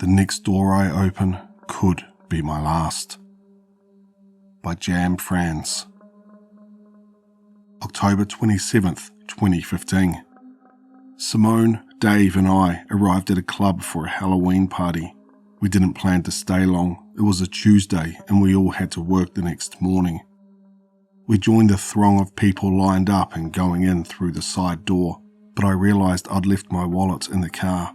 The next door I open could be my last. By Jam Franz. October 27th, 2015. Simone, Dave and I arrived at a club for a Halloween party. We didn't plan to stay long. It was a Tuesday and we all had to work the next morning. We joined the throng of people lined up and going in through the side door, but I realised I'd left my wallet in the car.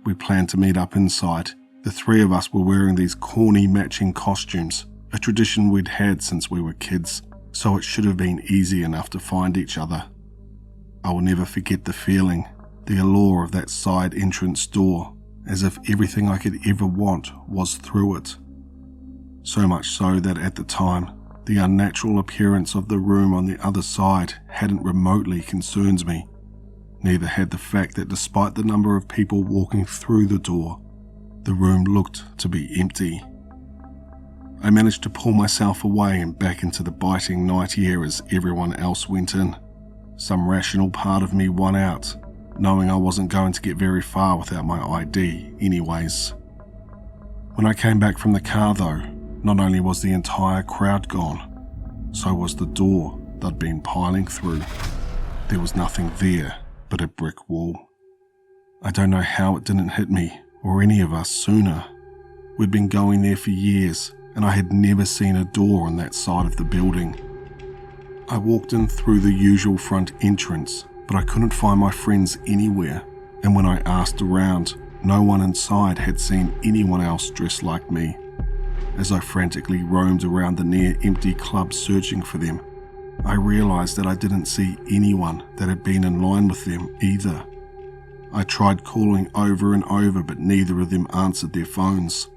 We planned to meet up inside. The three of us were wearing these corny matching costumes, a tradition we'd had since we were kids, so it should have been easy enough to find each other. I will never forget the feeling, the allure of that side entrance door, as if everything I could ever want was through it. So much so that at the time, the unnatural appearance of the room on the other side hadn't remotely concerned me. Neither had the fact that despite the number of people walking through the door, the room looked to be empty. I managed to pull myself away and back into the biting night air as everyone else went in. Some rational part of me won out, knowing I wasn't going to get very far without my ID anyways. When I came back from the car though, not only was the entire crowd gone, so was the door they'd been piling through. There was nothing there but a brick wall. I don't know how it didn't hit me, or any of us, sooner. We'd been going there for years, and I had never seen a door on that side of the building. I walked in through the usual front entrance, but I couldn't find my friends anywhere, and when I asked around, no one inside had seen anyone else dressed like me. As I frantically roamed around the near-empty club searching for them, I realised that I didn't see anyone that had been in line with them either. I tried calling over and over, but neither of them answered their phones.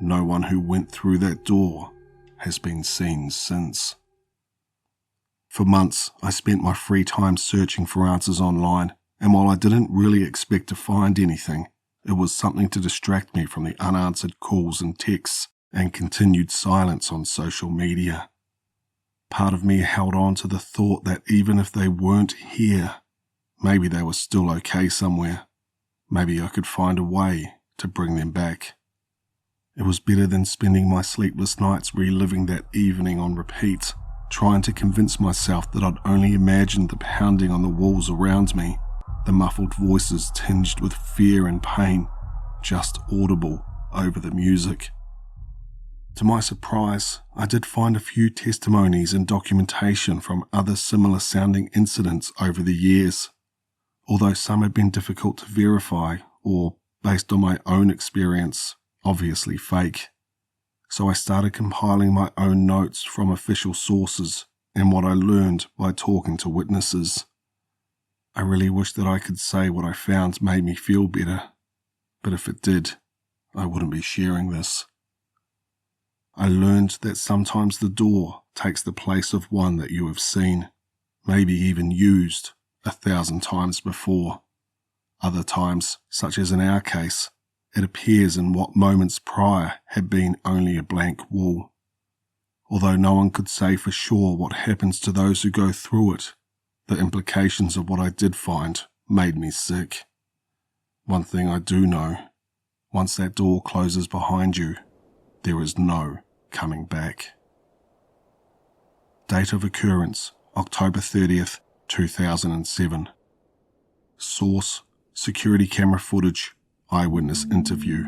No one who went through that door has been seen since. For months, I spent my free time searching for answers online, and while I didn't really expect to find anything, it was something to distract me from the unanswered calls and texts and continued silence on social media. Part of me held on to the thought that even if they weren't here, maybe they were still okay somewhere. Maybe I could find a way to bring them back. It was better than spending my sleepless nights reliving that evening on repeat, trying to convince myself that I'd only imagined the pounding on the walls around me, the muffled voices tinged with fear and pain, just audible over the music. To my surprise, I did find a few testimonies and documentation from other similar-sounding incidents over the years, although some had been difficult to verify or, based on my own experience, obviously fake. So I started compiling my own notes from official sources and what I learned by talking to witnesses. I really wish that I could say what I found made me feel better, but if it did, I wouldn't be sharing this. I learned that sometimes the door takes the place of one that you have seen, maybe even used 1,000 times before. Other times, such as in our case, it appears in what moments prior had been only a blank wall. Although no one could say for sure what happens to those who go through it, the implications of what I did find made me sick. One thing I do know, once that door closes behind you, there is no coming back. Date of occurrence, October 30th, 2007. Source, security camera footage, eyewitness interview.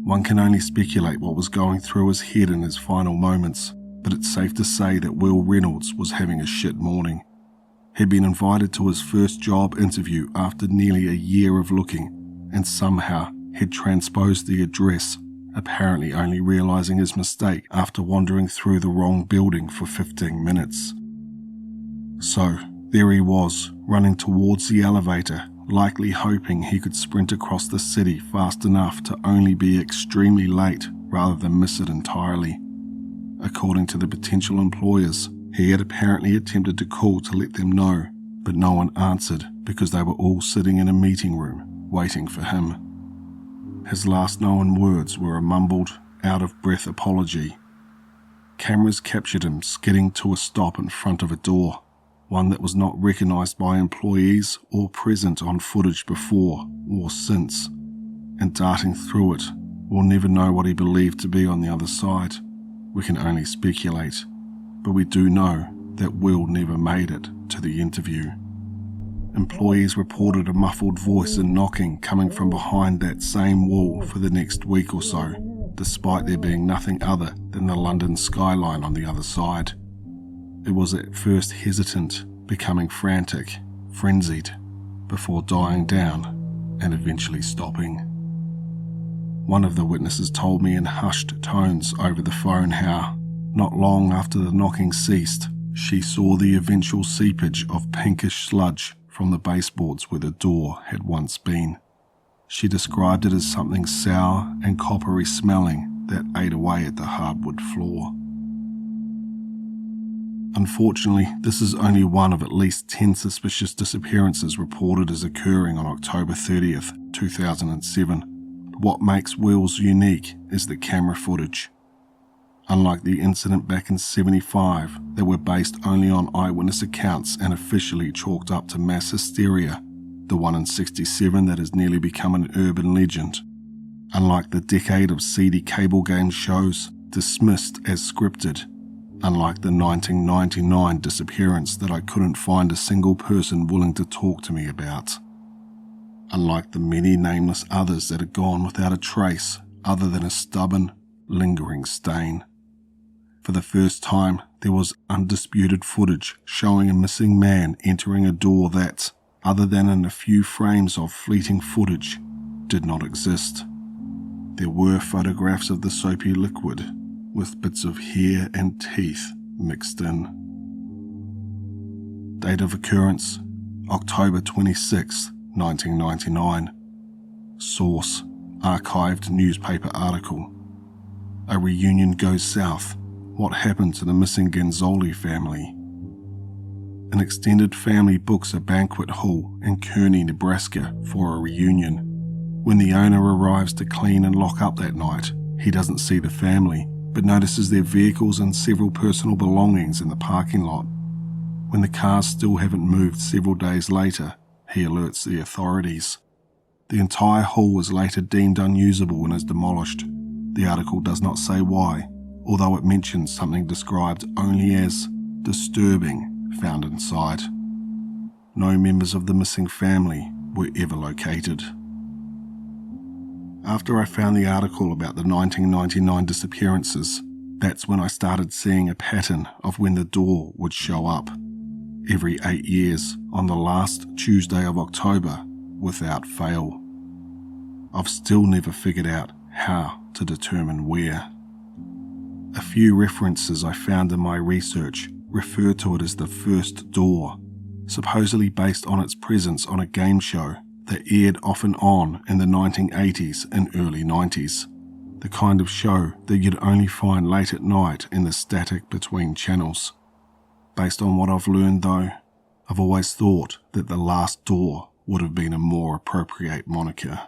One can only speculate what was going through his head in his final moments, but it's safe to say that Will Reynolds was having a shit morning. He'd been invited to his first job interview after nearly a year of looking, and somehow he'd transposed the address, apparently only realising his mistake after wandering through the wrong building for 15 minutes. So, there he was, running towards the elevator, likely hoping he could sprint across the city fast enough to only be extremely late rather than miss it entirely. According to the potential employers, he had apparently attempted to call to let them know, but no one answered because they were all sitting in a meeting room waiting for him. His last known words were a mumbled, out-of-breath apology. Cameras captured him skidding to a stop in front of a door, one that was not recognised by employees or present on footage before or since, and darting through it. We'll never know what he believed to be on the other side. We can only speculate, but we do know that Will never made it to the interview. Employees reported a muffled voice and knocking coming from behind that same wall for the next week or so, despite there being nothing other than the London skyline on the other side. It was at first hesitant, becoming frantic, frenzied, before dying down and eventually stopping. One of the witnesses told me in hushed tones over the phone how, not long after the knocking ceased, she saw the eventual seepage of pinkish sludge from the baseboards where the door had once been. She described it as something sour and coppery smelling that ate away at the hardwood floor. Unfortunately, this is only one of at least 10 suspicious disappearances reported as occurring on October 30th, 2007. But what makes Will's unique is the camera footage. Unlike the incident back in '75 that were based only on eyewitness accounts and officially chalked up to mass hysteria, the one in '67 that has nearly become an urban legend. Unlike the decade of seedy cable game shows dismissed as scripted. Unlike the 1999 disappearance that I couldn't find a single person willing to talk to me about. Unlike the many nameless others that are gone without a trace other than a stubborn, lingering stain. For the first time, there was undisputed footage showing a missing man entering a door that, other than in a few frames of fleeting footage, did not exist. There were photographs of the soapy liquid, with bits of hair and teeth mixed in. Date of occurrence, October 26, 1999. Source, archived newspaper article. A reunion goes south. What happened to the missing Genzoli family? An extended family books a banquet hall in Kearney, Nebraska for a reunion. When the owner arrives to clean and lock up that night, he doesn't see the family, but notices their vehicles and several personal belongings in the parking lot. When the cars still haven't moved several days later, he alerts the authorities. The entire hall is later deemed unusable and is demolished. The article does not say why, although it mentions something described only as disturbing found inside. No members of the missing family were ever located. After I found the article about the 1999 disappearances, that's when I started seeing a pattern of when the door would show up. Every 8 years on the last Tuesday of October, without fail. I've still never figured out how to determine where. A few references I found in my research refer to it as the first door, supposedly based on its presence on a game show that aired off and on in the 1980s and early 90s. The kind of show that you'd only find late at night in the static between channels. Based on what I've learned though, I've always thought that the last door would have been a more appropriate moniker.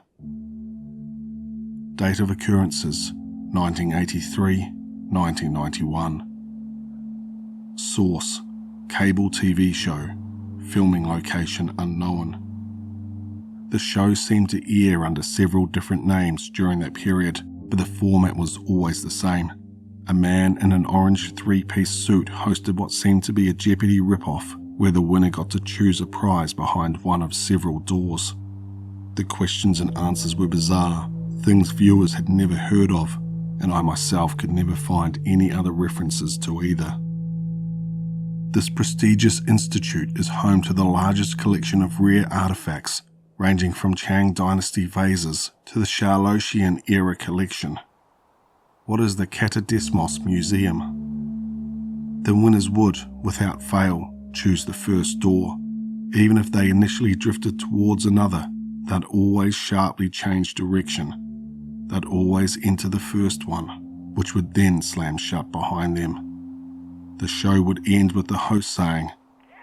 Date of occurrences, 1983, 1991. Source, cable TV show, filming location unknown. The show seemed to air under several different names during that period, but the format was always the same. A man in an orange three-piece suit hosted what seemed to be a Jeopardy rip-off, where the winner got to choose a prize behind one of several doors. The questions and answers were bizarre, things viewers had never heard of, and I myself could never find any other references to either. This prestigious institute is home to the largest collection of rare artifacts, ranging from Qing Dynasty vases to the Charlottian-era collection. What is the Katadesmos Museum? Then winners would, without fail, choose the first door. Even if they initially drifted towards another, they'd always sharply change direction. They'd always enter the first one, which would then slam shut behind them. The show would end with the host saying,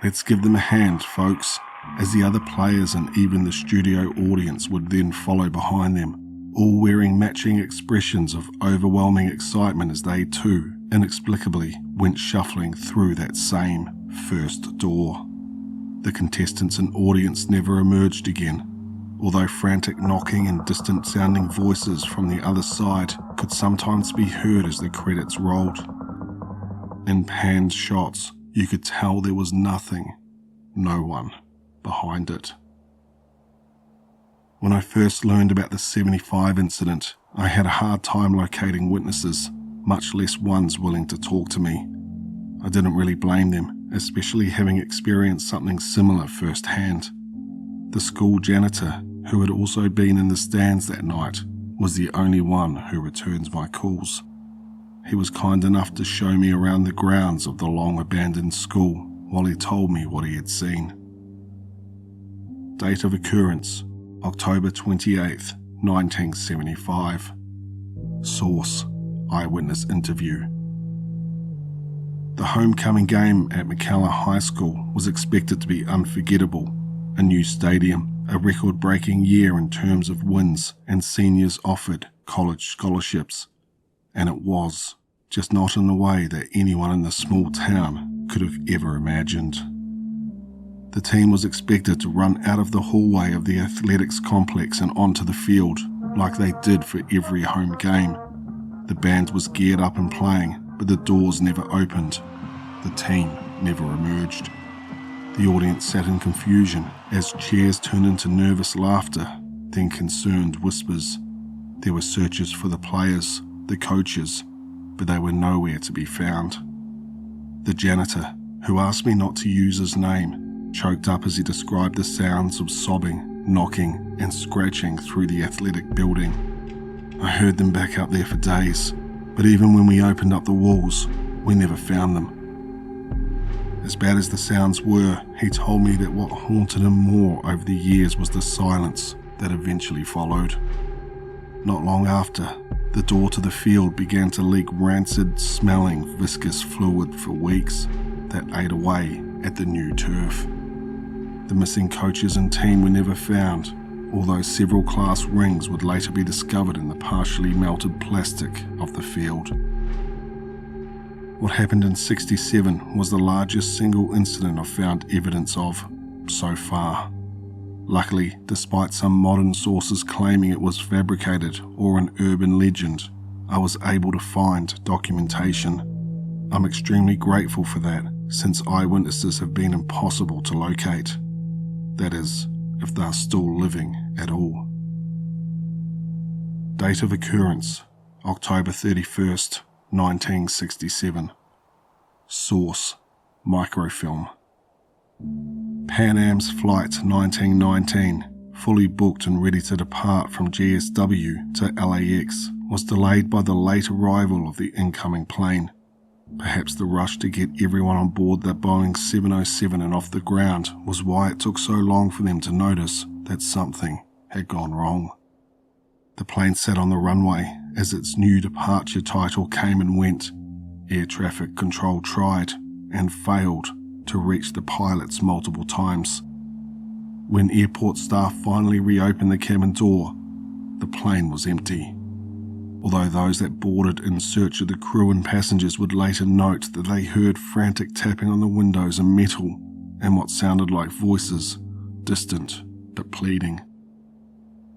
"Let's give them a hand, folks," as the other players and even the studio audience would then follow behind them, all wearing matching expressions of overwhelming excitement as they too, inexplicably, went shuffling through that same first door. The contestants and audience never emerged again. although frantic knocking and distant-sounding voices from the other side could sometimes be heard as the credits rolled. In panned shots, you could tell there was nothing, no one, behind it. When I first learned about the 75 incident, I had a hard time locating witnesses, much less ones willing to talk to me. I didn't really blame them, especially having experienced something similar firsthand. The school janitor, who had also been in the stands that night, was the only one who returns my calls. He was kind enough to show me around the grounds of the long-abandoned school while he told me what he had seen. Date of occurrence: October 28th, 1975. Source: eyewitness interview. The homecoming game at McKellar High School was expected to be unforgettable. A new stadium, a record-breaking year in terms of wins, and seniors offered college scholarships. And it was, just not in the way that anyone in the small town could have ever imagined. The team was expected to run out of the hallway of the athletics complex and onto the field, like they did for every home game. The band was geared up and playing, but the doors never opened. The team never emerged. The audience sat in confusion as cheers turned into nervous laughter, then concerned whispers. There were searches for the players, the coaches, but they were nowhere to be found. The janitor, who asked me not to use his name, choked up as he described the sounds of sobbing, knocking, and scratching through the athletic building. I heard them back up there for days, but even when we opened up the walls, we never found them. As bad as the sounds were, he told me that what haunted him more over the years was the silence that eventually followed. Not long after, the door to the field began to leak rancid-smelling viscous fluid for weeks that ate away at the new turf. The missing coaches and team were never found, although several class rings would later be discovered in the partially melted plastic of the field. What happened in '67 was the largest single incident I've found evidence of so far. Luckily, despite some modern sources claiming it was fabricated or an urban legend, I was able to find documentation. I'm extremely grateful for that, since eyewitnesses have been impossible to locate. That is, if they're still living at all. Date of occurrence: October 31st, 1967. Source: microfilm. Pan Am's Flight 1919, fully booked and ready to depart from GSW to LAX, was delayed by the late arrival of the incoming plane. Perhaps the rush to get everyone on board that Boeing 707 and off the ground was why it took so long for them to notice that something had gone wrong. The plane sat on the runway as its new departure title came and went. Air traffic control tried and failed to reach the pilots multiple times. When airport staff finally reopened the cabin door, the plane was empty. Although those that boarded in search of the crew and passengers would later note that they heard frantic tapping on the windows and metal and what sounded like voices, distant but pleading.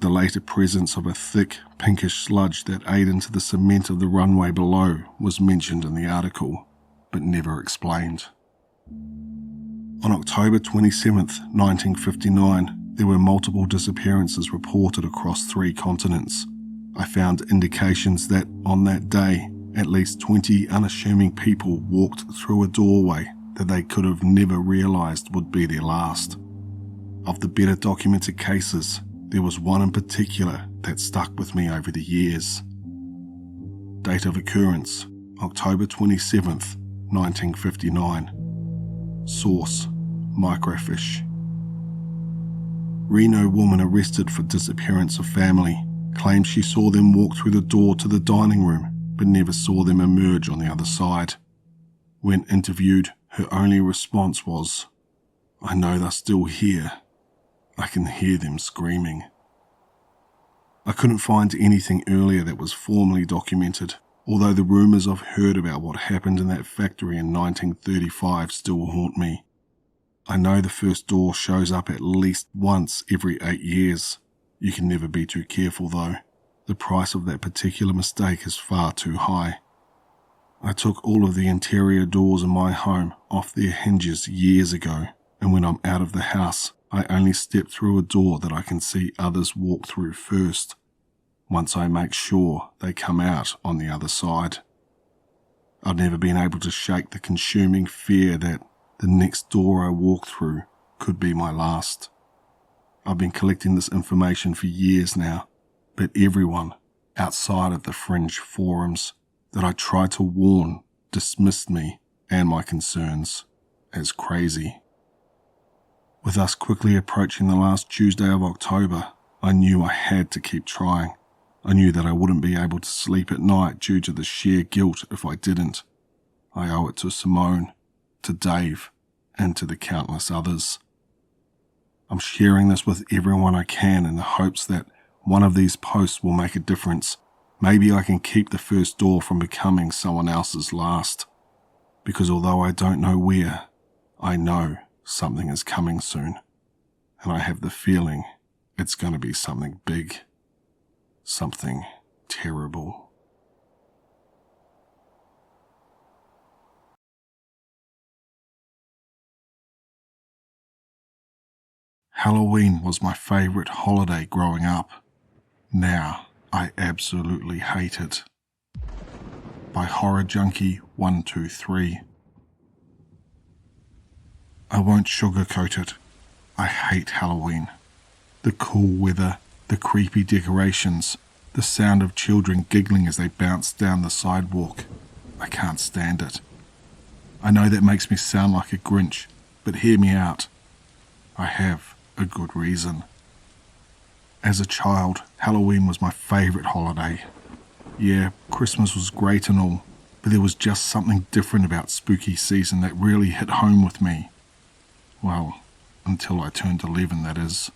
The later presence of a thick, pinkish sludge that ate into the cement of the runway below was mentioned in the article, but never explained. On October 27, 1959, there were multiple disappearances reported across 3 continents. I found indications that, on that day, at least 20 unassuming people walked through a doorway that they could have never realized would be their last. Of the better documented cases, there was one in particular that stuck with me over the years. Date of occurrence: October 27th, 1959. Source: microfiche. Reno woman arrested for disappearance of family claims she saw them walk through the door to the dining room but never saw them emerge on the other side. When interviewed, her only response was, "I know they're still here. I can hear them screaming." I couldn't find anything earlier that was formally documented, although the rumours I've heard about what happened in that factory in 1935 still haunt me. I know the first door shows up at least once every 8 years, You can never be too careful though. The price of that particular mistake is far too high. I took all of the interior doors in my home off their hinges years ago, and when I'm out of the house, I only step through a door that I can see others walk through first, once I make sure they come out on the other side. I've never been able to shake the consuming fear that the next door I walk through could be my last. I've been collecting this information for years now, but everyone outside of the fringe forums that I tried to warn dismissed me and my concerns as crazy. With us quickly approaching the last Tuesday of October, I knew I had to keep trying. I knew that I wouldn't be able to sleep at night due to the sheer guilt if I didn't. I owe it to Simone, to Dave, and to the countless others. I'm sharing this with everyone I can in the hopes that one of these posts will make a difference. Maybe I can keep the first door from becoming someone else's last. Because although I don't know where, I know something is coming soon. And I have the feeling it's going to be something big. Something terrible. Halloween was my favourite holiday growing up. Now, I absolutely hate it. By Horror Junkie 123. I won't sugarcoat it. I hate Halloween. The cool weather, the creepy decorations, the sound of children giggling as they bounce down the sidewalk. I can't stand it. I know that makes me sound like a Grinch, but hear me out. I have a good reason. As a child, Halloween was my favourite holiday. Yeah, Christmas was great and all, but there was just something different about spooky season that really hit home with me. Well, until I turned 11, that is.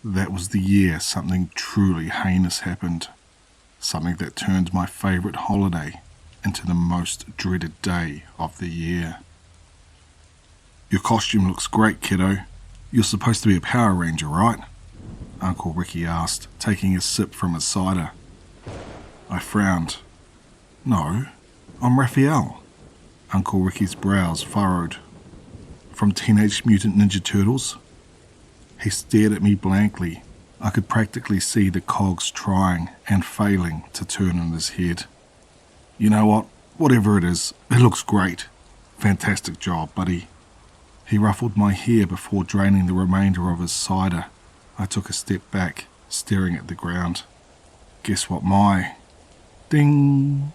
That was the year something truly heinous happened. Something that turned my favourite holiday into the most dreaded day of the year. Your costume looks great, kiddo. You're supposed to be a Power Ranger, right? Uncle Ricky asked, taking a sip from his cider. I frowned. No, I'm Raphael. Uncle Ricky's brows furrowed. From Teenage Mutant Ninja Turtles? He stared at me blankly. I could practically see the cogs trying and failing to turn in his head. You know what? Whatever it is, it looks great. Fantastic job, buddy. He ruffled my hair before draining the remainder of his cider. I took a step back, staring at the ground. Guess what Ding!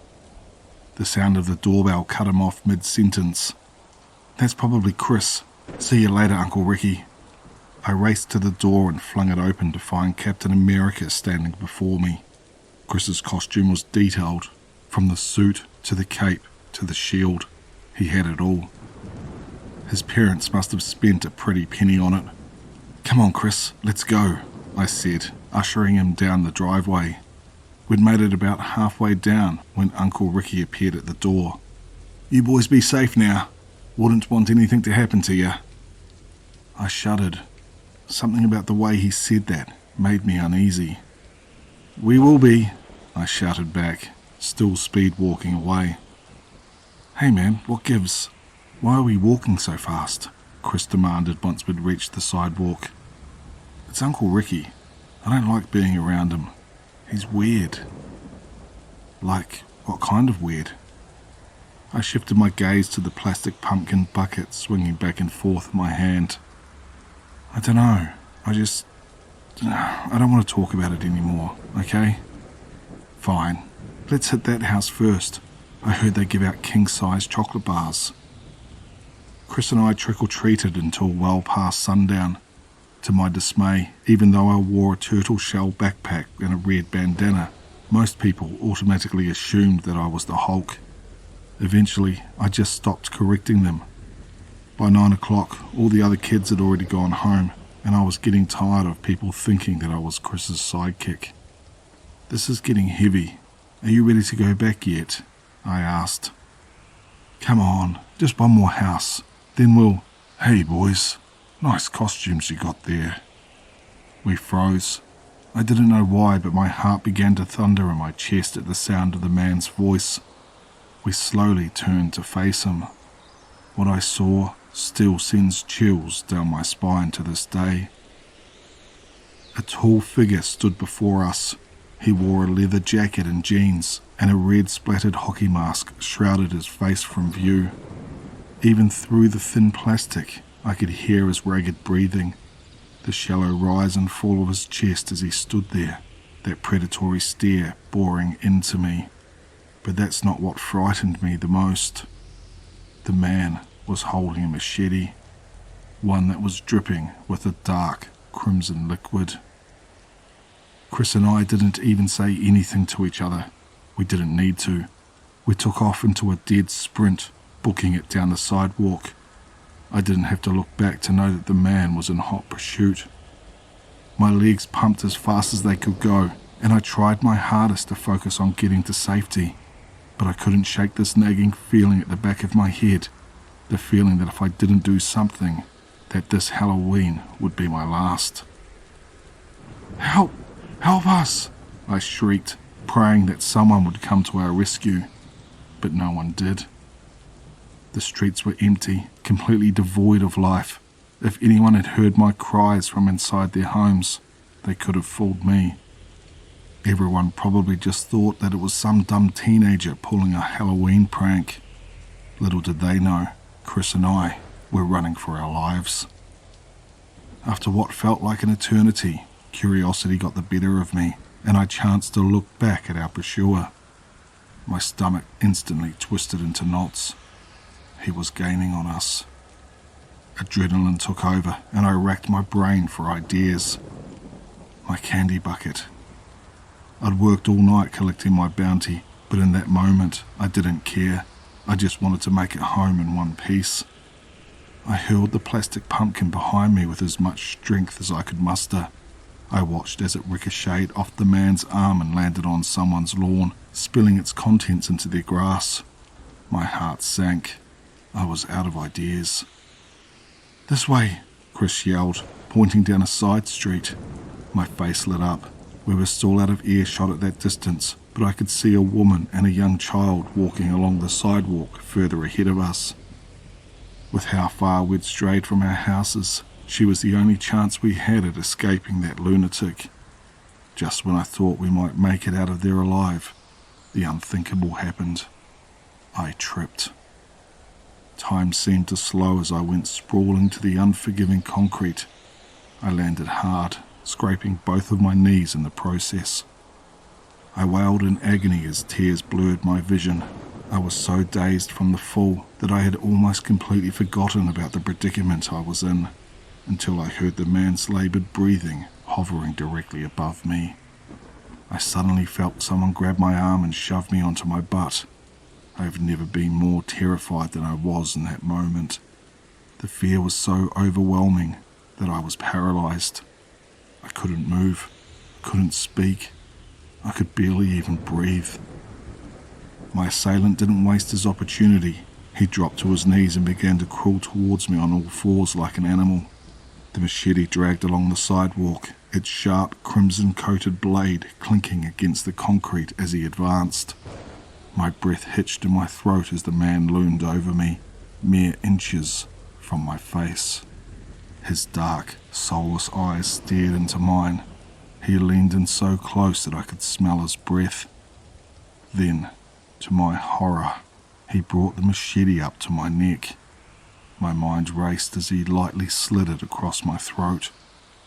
The sound of the doorbell cut him off mid-sentence. That's probably Chris. See you later, Uncle Ricky. I raced to the door and flung it open to find Captain America standing before me. Chris's costume was detailed, from the suit to the cape to the shield. He had it all. His parents must have spent a pretty penny on it. Come on, Chris, let's go, I said, ushering him down the driveway. We'd made it about halfway down when Uncle Ricky appeared at the door. You boys be safe now. Wouldn't want anything to happen to you. I shuddered. Something about the way he said that made me uneasy. We will be, I shouted back, still speed walking away. Hey man, what gives? Why are we walking so fast? Chris demanded once we'd reached the sidewalk. It's Uncle Ricky. I don't like being around him. He's weird. Like, what kind of weird? I shifted my gaze to the plastic pumpkin bucket swinging back and forth in my hand. I don't know. I don't want to talk about it anymore, okay? Fine. Let's hit that house first. I heard they give out king-size chocolate bars. Chris and I trick-or-treated until well past sundown. To my dismay, even though I wore a turtle shell backpack and a red bandana, most people automatically assumed that I was the Hulk. Eventually, I just stopped correcting them. By 9 o'clock, all the other kids had already gone home, and I was getting tired of people thinking that I was Chris's sidekick. This is getting heavy. Are you ready to go back yet? I asked. Come on, just one more house. Then we'll... Hey boys, nice costumes you got there. We froze. I didn't know why, but my heart began to thunder in my chest at the sound of the man's voice. We slowly turned to face him. What I saw still sends chills down my spine to this day. A tall figure stood before us. He wore a leather jacket and jeans, and a red splattered hockey mask shrouded his face from view. Even through the thin plastic, I could hear his ragged breathing, the shallow rise and fall of his chest as he stood there, that predatory stare boring into me. But that's not what frightened me the most. The man was holding a machete, one that was dripping with a dark crimson liquid. Chris and I didn't even say anything to each other. We didn't need to. We took off into a dead sprint, booking it down the sidewalk. I didn't have to look back to know that the man was in hot pursuit. My legs pumped as fast as they could go, and I tried my hardest to focus on getting to safety. But I couldn't shake this nagging feeling at the back of my head, the feeling that if I didn't do something, that this Halloween would be my last. "Help! Help us!" I shrieked, praying that someone would come to our rescue. But no one did. The streets were empty, completely devoid of life. If anyone had heard my cries from inside their homes, they could have fooled me. Everyone probably just thought that it was some dumb teenager pulling a Halloween prank. Little did they know, Chris and I were running for our lives. After what felt like an eternity, curiosity got the better of me, and I chanced to look back at our pursuer. My stomach instantly twisted into knots. He was gaining on us. Adrenaline took over, and I racked my brain for ideas. My candy bucket. I'd worked all night collecting my bounty, but in that moment, I didn't care. I just wanted to make it home in one piece. I hurled the plastic pumpkin behind me with as much strength as I could muster. I watched as it ricocheted off the man's arm and landed on someone's lawn, spilling its contents into their grass. My heart sank. I was out of ideas. "This way," Chris yelled, pointing down a side street. My face lit up. We were still out of earshot at that distance, but I could see a woman and a young child walking along the sidewalk further ahead of us. With how far we'd strayed from our houses, she was the only chance we had at escaping that lunatic. Just when I thought we might make it out of there alive, the unthinkable happened. I tripped. Time seemed to slow as I went sprawling to the unforgiving concrete. I landed hard, scraping both of my knees in the process. I wailed in agony as tears blurred my vision. I was so dazed from the fall that I had almost completely forgotten about the predicament I was in, until I heard the man's laboured breathing hovering directly above me. I suddenly felt someone grab my arm and shove me onto my butt. I have never been more terrified than I was in that moment. The fear was so overwhelming that I was paralysed. I couldn't move, couldn't speak. I could barely even breathe. My assailant didn't waste his opportunity. He dropped to his knees and began to crawl towards me on all fours like an animal. The machete dragged along the sidewalk, its sharp, crimson-coated blade clinking against the concrete as he advanced. My breath hitched in my throat as the man loomed over me, mere inches from my face. His dark, soulless eyes stared into mine. He leaned in so close that I could smell his breath. Then, to my horror, he brought the machete up to my neck. My mind raced as he lightly slid it across my throat.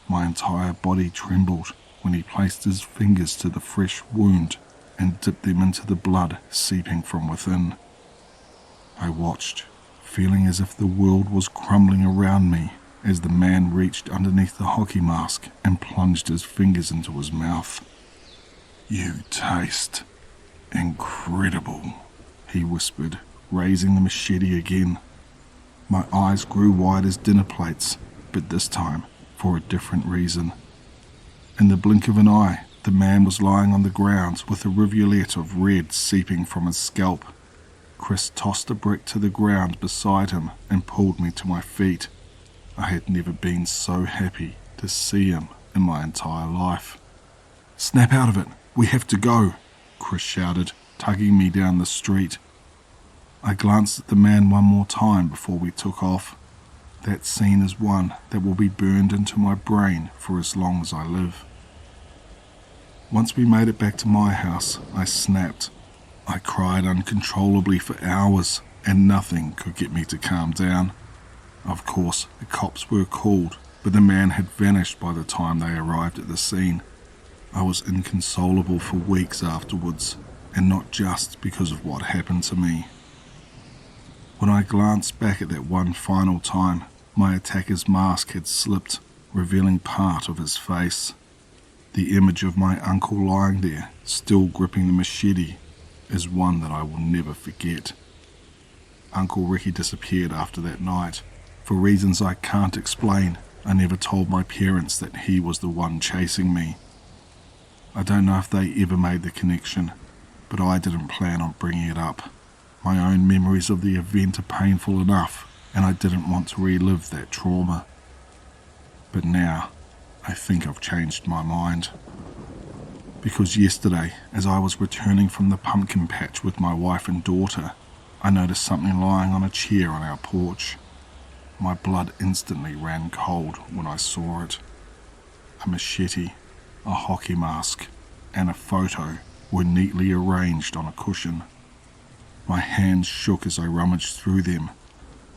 My entire body trembled when he placed his fingers to the fresh wound and dipped them into the blood seeping from within. I watched, feeling as if the world was crumbling around me as the man reached underneath the hockey mask and plunged his fingers into his mouth. "You taste incredible," he whispered, raising the machete again. My eyes grew wide as dinner plates, but this time for a different reason. In the blink of an eye, the man was lying on the ground with a rivulet of red seeping from his scalp. Chris tossed a brick to the ground beside him and pulled me to my feet. I had never been so happy to see him in my entire life. "Snap out of it. We have to go," Chris shouted, tugging me down the street. I glanced at the man one more time before we took off. That scene is one that will be burned into my brain for as long as I live. Once we made it back to my house, I snapped. I cried uncontrollably for hours, and nothing could get me to calm down. Of course, the cops were called, but the man had vanished by the time they arrived at the scene. I was inconsolable for weeks afterwards, and not just because of what happened to me. When I glanced back at that one final time, my attacker's mask had slipped, revealing part of his face. The image of my uncle lying there, still gripping the machete, is one that I will never forget. Uncle Ricky disappeared after that night. For reasons I can't explain, I never told my parents that he was the one chasing me. I don't know if they ever made the connection, but I didn't plan on bringing it up. My own memories of the event are painful enough, and I didn't want to relive that trauma. But now, I think I've changed my mind. Because yesterday, as I was returning from the pumpkin patch with my wife and daughter, I noticed something lying on a chair on our porch. My blood instantly ran cold when I saw it. A machete, a hockey mask, and a photo were neatly arranged on a cushion. My hands shook as I rummaged through them.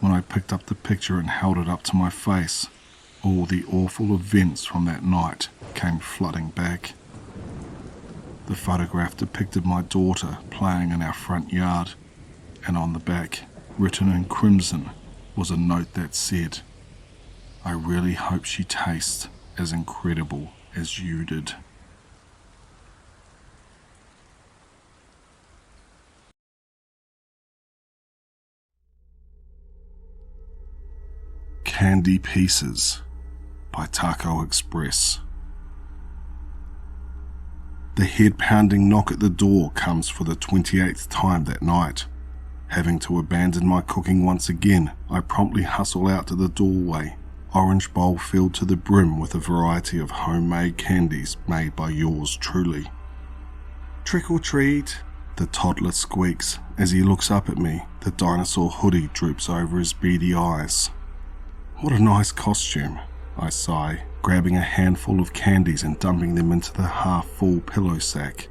When I picked up the picture and held it up to my face, all the awful events from that night came flooding back. The photograph depicted my daughter playing in our front yard, and on the back, written in crimson, was a note that said, "I really hope she tastes as incredible as you did." Candy Pieces by Taco Express. The head-pounding knock at the door comes for the 28th time that night. Having to abandon my cooking once again, I promptly hustle out to the doorway, orange bowl filled to the brim with a variety of homemade candies made by yours truly. "Trick or treat," the toddler squeaks as he looks up at me. The dinosaur hoodie droops over his beady eyes. "What a nice costume," I sigh, grabbing a handful of candies and dumping them into the half-full pillow sack.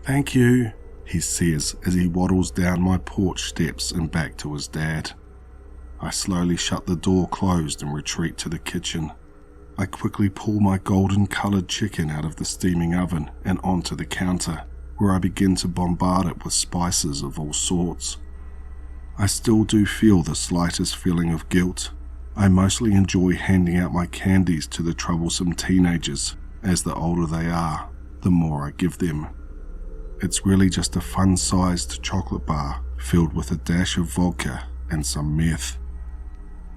"Thank you," he says as he waddles down my porch steps and back to his dad. I slowly shut the door closed and retreat to the kitchen. I quickly pull my golden-coloured chicken out of the steaming oven and onto the counter, where I begin to bombard it with spices of all sorts. I still do feel the slightest feeling of guilt. I mostly enjoy handing out my candies to the troublesome teenagers, as the older they are, the more I give them. It's really just a fun-sized chocolate bar filled with a dash of vodka and some meth.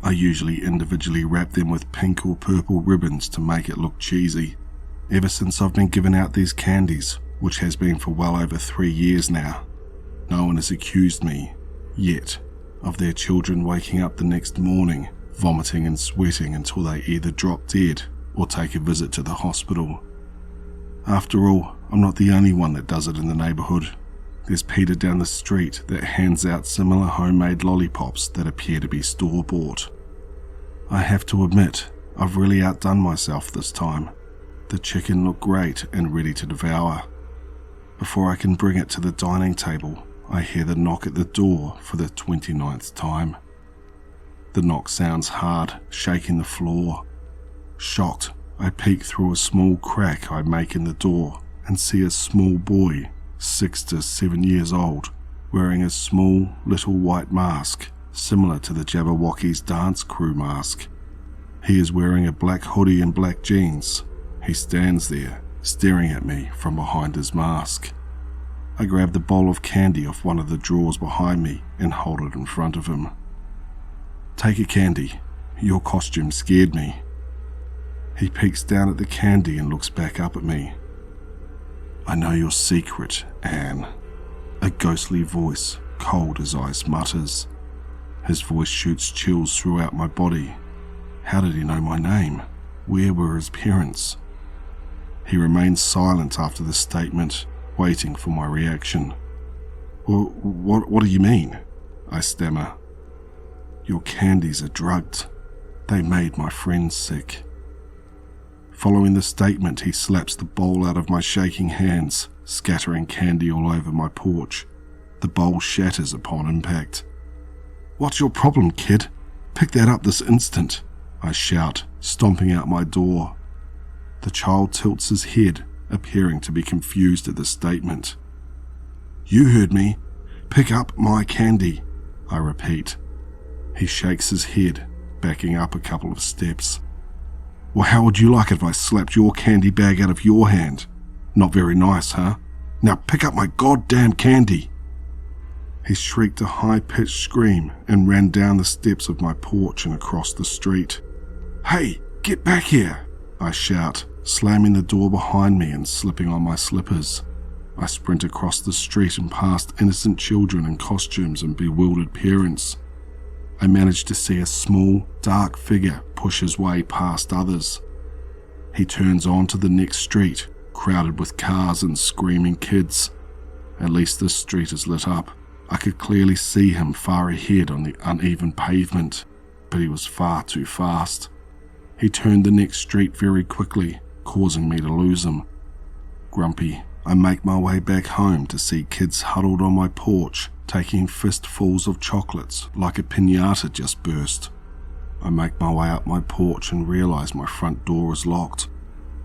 I usually individually wrap them with pink or purple ribbons to make it look cheesy. Ever since I've been giving out these candies, which has been for well over 3 years now, no one has accused me, yet, of their children waking up the next morning vomiting and sweating until they either drop dead or take a visit to the hospital. After all, I'm not the only one that does it in the neighbourhood. There's Peter down the street that hands out similar homemade lollipops that appear to be store-bought. I have to admit, I've really outdone myself this time. The chicken looked great and ready to devour. Before I can bring it to the dining table, I hear the knock at the door for the 29th time. The knock sounds hard, shaking the floor. Shocked, I peek through a small crack I make in the door and see a small boy, 6 to 7 years old, wearing a small little white mask, similar to the Jabberwocky's dance crew mask. He is wearing a black hoodie and black jeans. He stands there, staring at me from behind his mask. I grab the bowl of candy off one of the drawers behind me and hold it in front of him. "Take a candy. Your costume scared me." He peeks down at the candy and looks back up at me. "I know your secret, Anne." A ghostly voice, cold as ice, mutters. His voice shoots chills throughout my body. How did he know my name? Where were his parents? He remains silent after the statement, waiting for my reaction. "Well, what do you mean?" I stammer. "Your candies are drugged. They made my friends sick." Following the statement, he slaps the bowl out of my shaking hands, scattering candy all over my porch. The bowl shatters upon impact. "What's your problem, kid? Pick that up this instant," I shout, stomping out my door. The child tilts his head, appearing to be confused at the statement. "You heard me. Pick up my candy," I repeat. He shakes his head, backing up a couple of steps. "Well, how would you like it if I slapped your candy bag out of your hand? Not very nice, huh? Now pick up my goddamn candy." He shrieked a high-pitched scream and ran down the steps of my porch and across the street. "Hey, get back here!" I shout, slamming the door behind me and slipping on my slippers. I sprint across the street and past innocent children in costumes and bewildered parents. I manage to see a small, dark figure push his way past others. He turns onto the next street, crowded with cars and screaming kids. At least this street is lit up. I could clearly see him far ahead on the uneven pavement, but he was far too fast. He turned the next street very quickly, causing me to lose him. Grumpy, I make my way back home to see kids huddled on my porch, taking fistfuls of chocolates like a piñata just burst. I make my way up my porch and realize my front door is locked.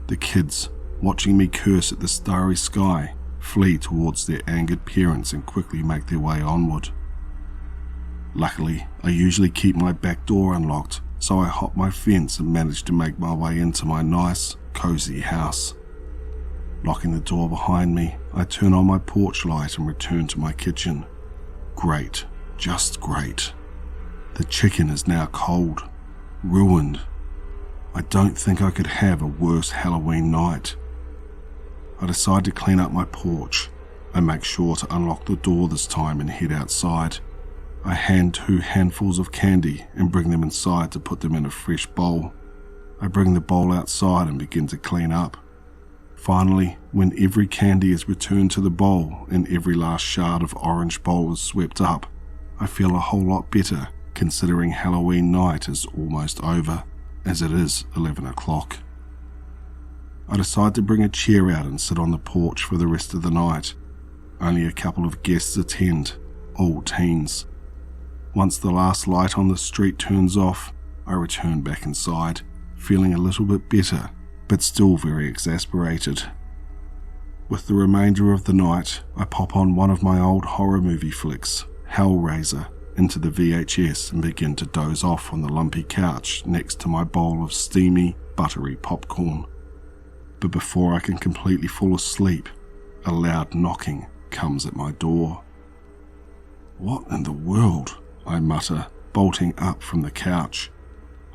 The kids, watching me curse at the starry sky, flee towards their angered parents and quickly make their way onward. Luckily, I usually keep my back door unlocked, so I hop my fence and manage to make my way into my nice, cozy house. Locking the door behind me, I turn on my porch light and return to my kitchen. Great, just great. The chicken is now cold, ruined. I don't think I could have a worse Halloween night. I decide to clean up my porch. I make sure to unlock the door this time and head outside. I hand 2 handfuls of candy and bring them inside to put them in a fresh bowl. I bring the bowl outside and begin to clean up. Finally, when every candy is returned to the bowl and every last shard of orange bowl is swept up, I feel a whole lot better considering Halloween night is almost over, as it is 11 o'clock. I decide to bring a chair out and sit on the porch for the rest of the night. Only a couple of guests attend, all teens. Once the last light on the street turns off, I return back inside, feeling a little bit better, but still very exasperated. With the remainder of the night, I pop on one of my old horror movie flicks, Hellraiser, into the VHS and begin to doze off on the lumpy couch next to my bowl of steamy, buttery popcorn. But before I can completely fall asleep, a loud knocking comes at my door. "What in the world?" I mutter, bolting up from the couch.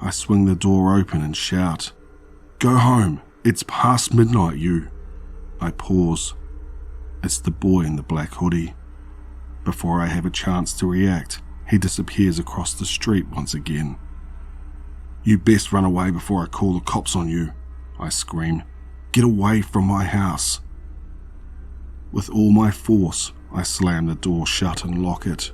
I swing the door open and shout, "Go home, it's past midnight, you." I pause. It's the boy in the black hoodie. Before I have a chance to react, he disappears across the street once again. "You best run away before I call the cops on you," I scream. "Get away from my house." With all my force, I slam the door shut and lock it.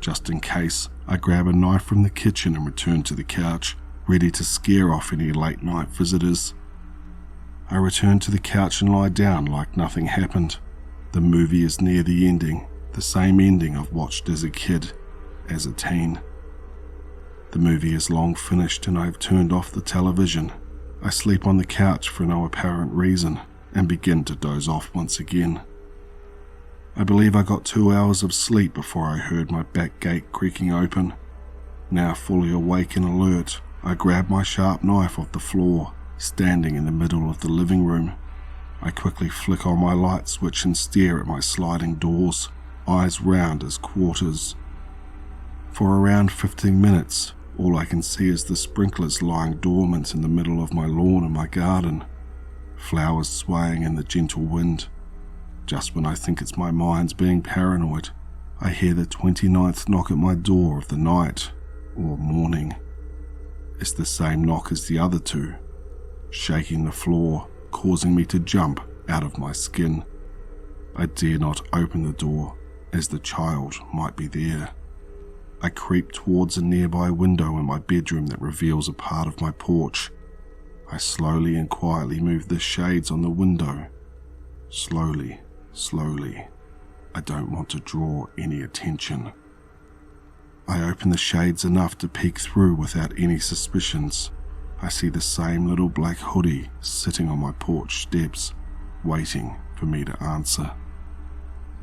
Just in case, I grab a knife from the kitchen and return to the couch, ready to scare off any late-night visitors. I return to the couch and lie down like nothing happened. The movie is near the ending, the same ending I've watched as a kid, as a teen. The movie is long finished and I've turned off the television. I sleep on the couch for no apparent reason and begin to doze off once again. I believe I got 2 hours of sleep before I heard my back gate creaking open. Now fully awake and alert, I grab my sharp knife off the floor, standing in the middle of the living room. I quickly flick on my light switch and stare at my sliding doors, eyes round as quarters. For around 15 minutes, all I can see is the sprinklers lying dormant in the middle of my lawn and my garden, flowers swaying in the gentle wind. Just when I think it's my mind's being paranoid, I hear the 29th knock at my door of the night, or morning. It's the same knock as the other 2, shaking the floor, causing me to jump out of my skin. I dare not open the door, as the child might be there. I creep towards a nearby window in my bedroom that reveals a part of my porch. I slowly and quietly move the shades on the window. Slowly, slowly. I don't want to draw any attention. I open the shades enough to peek through without any suspicions. I see the same little black hoodie sitting on my porch steps, waiting for me to answer.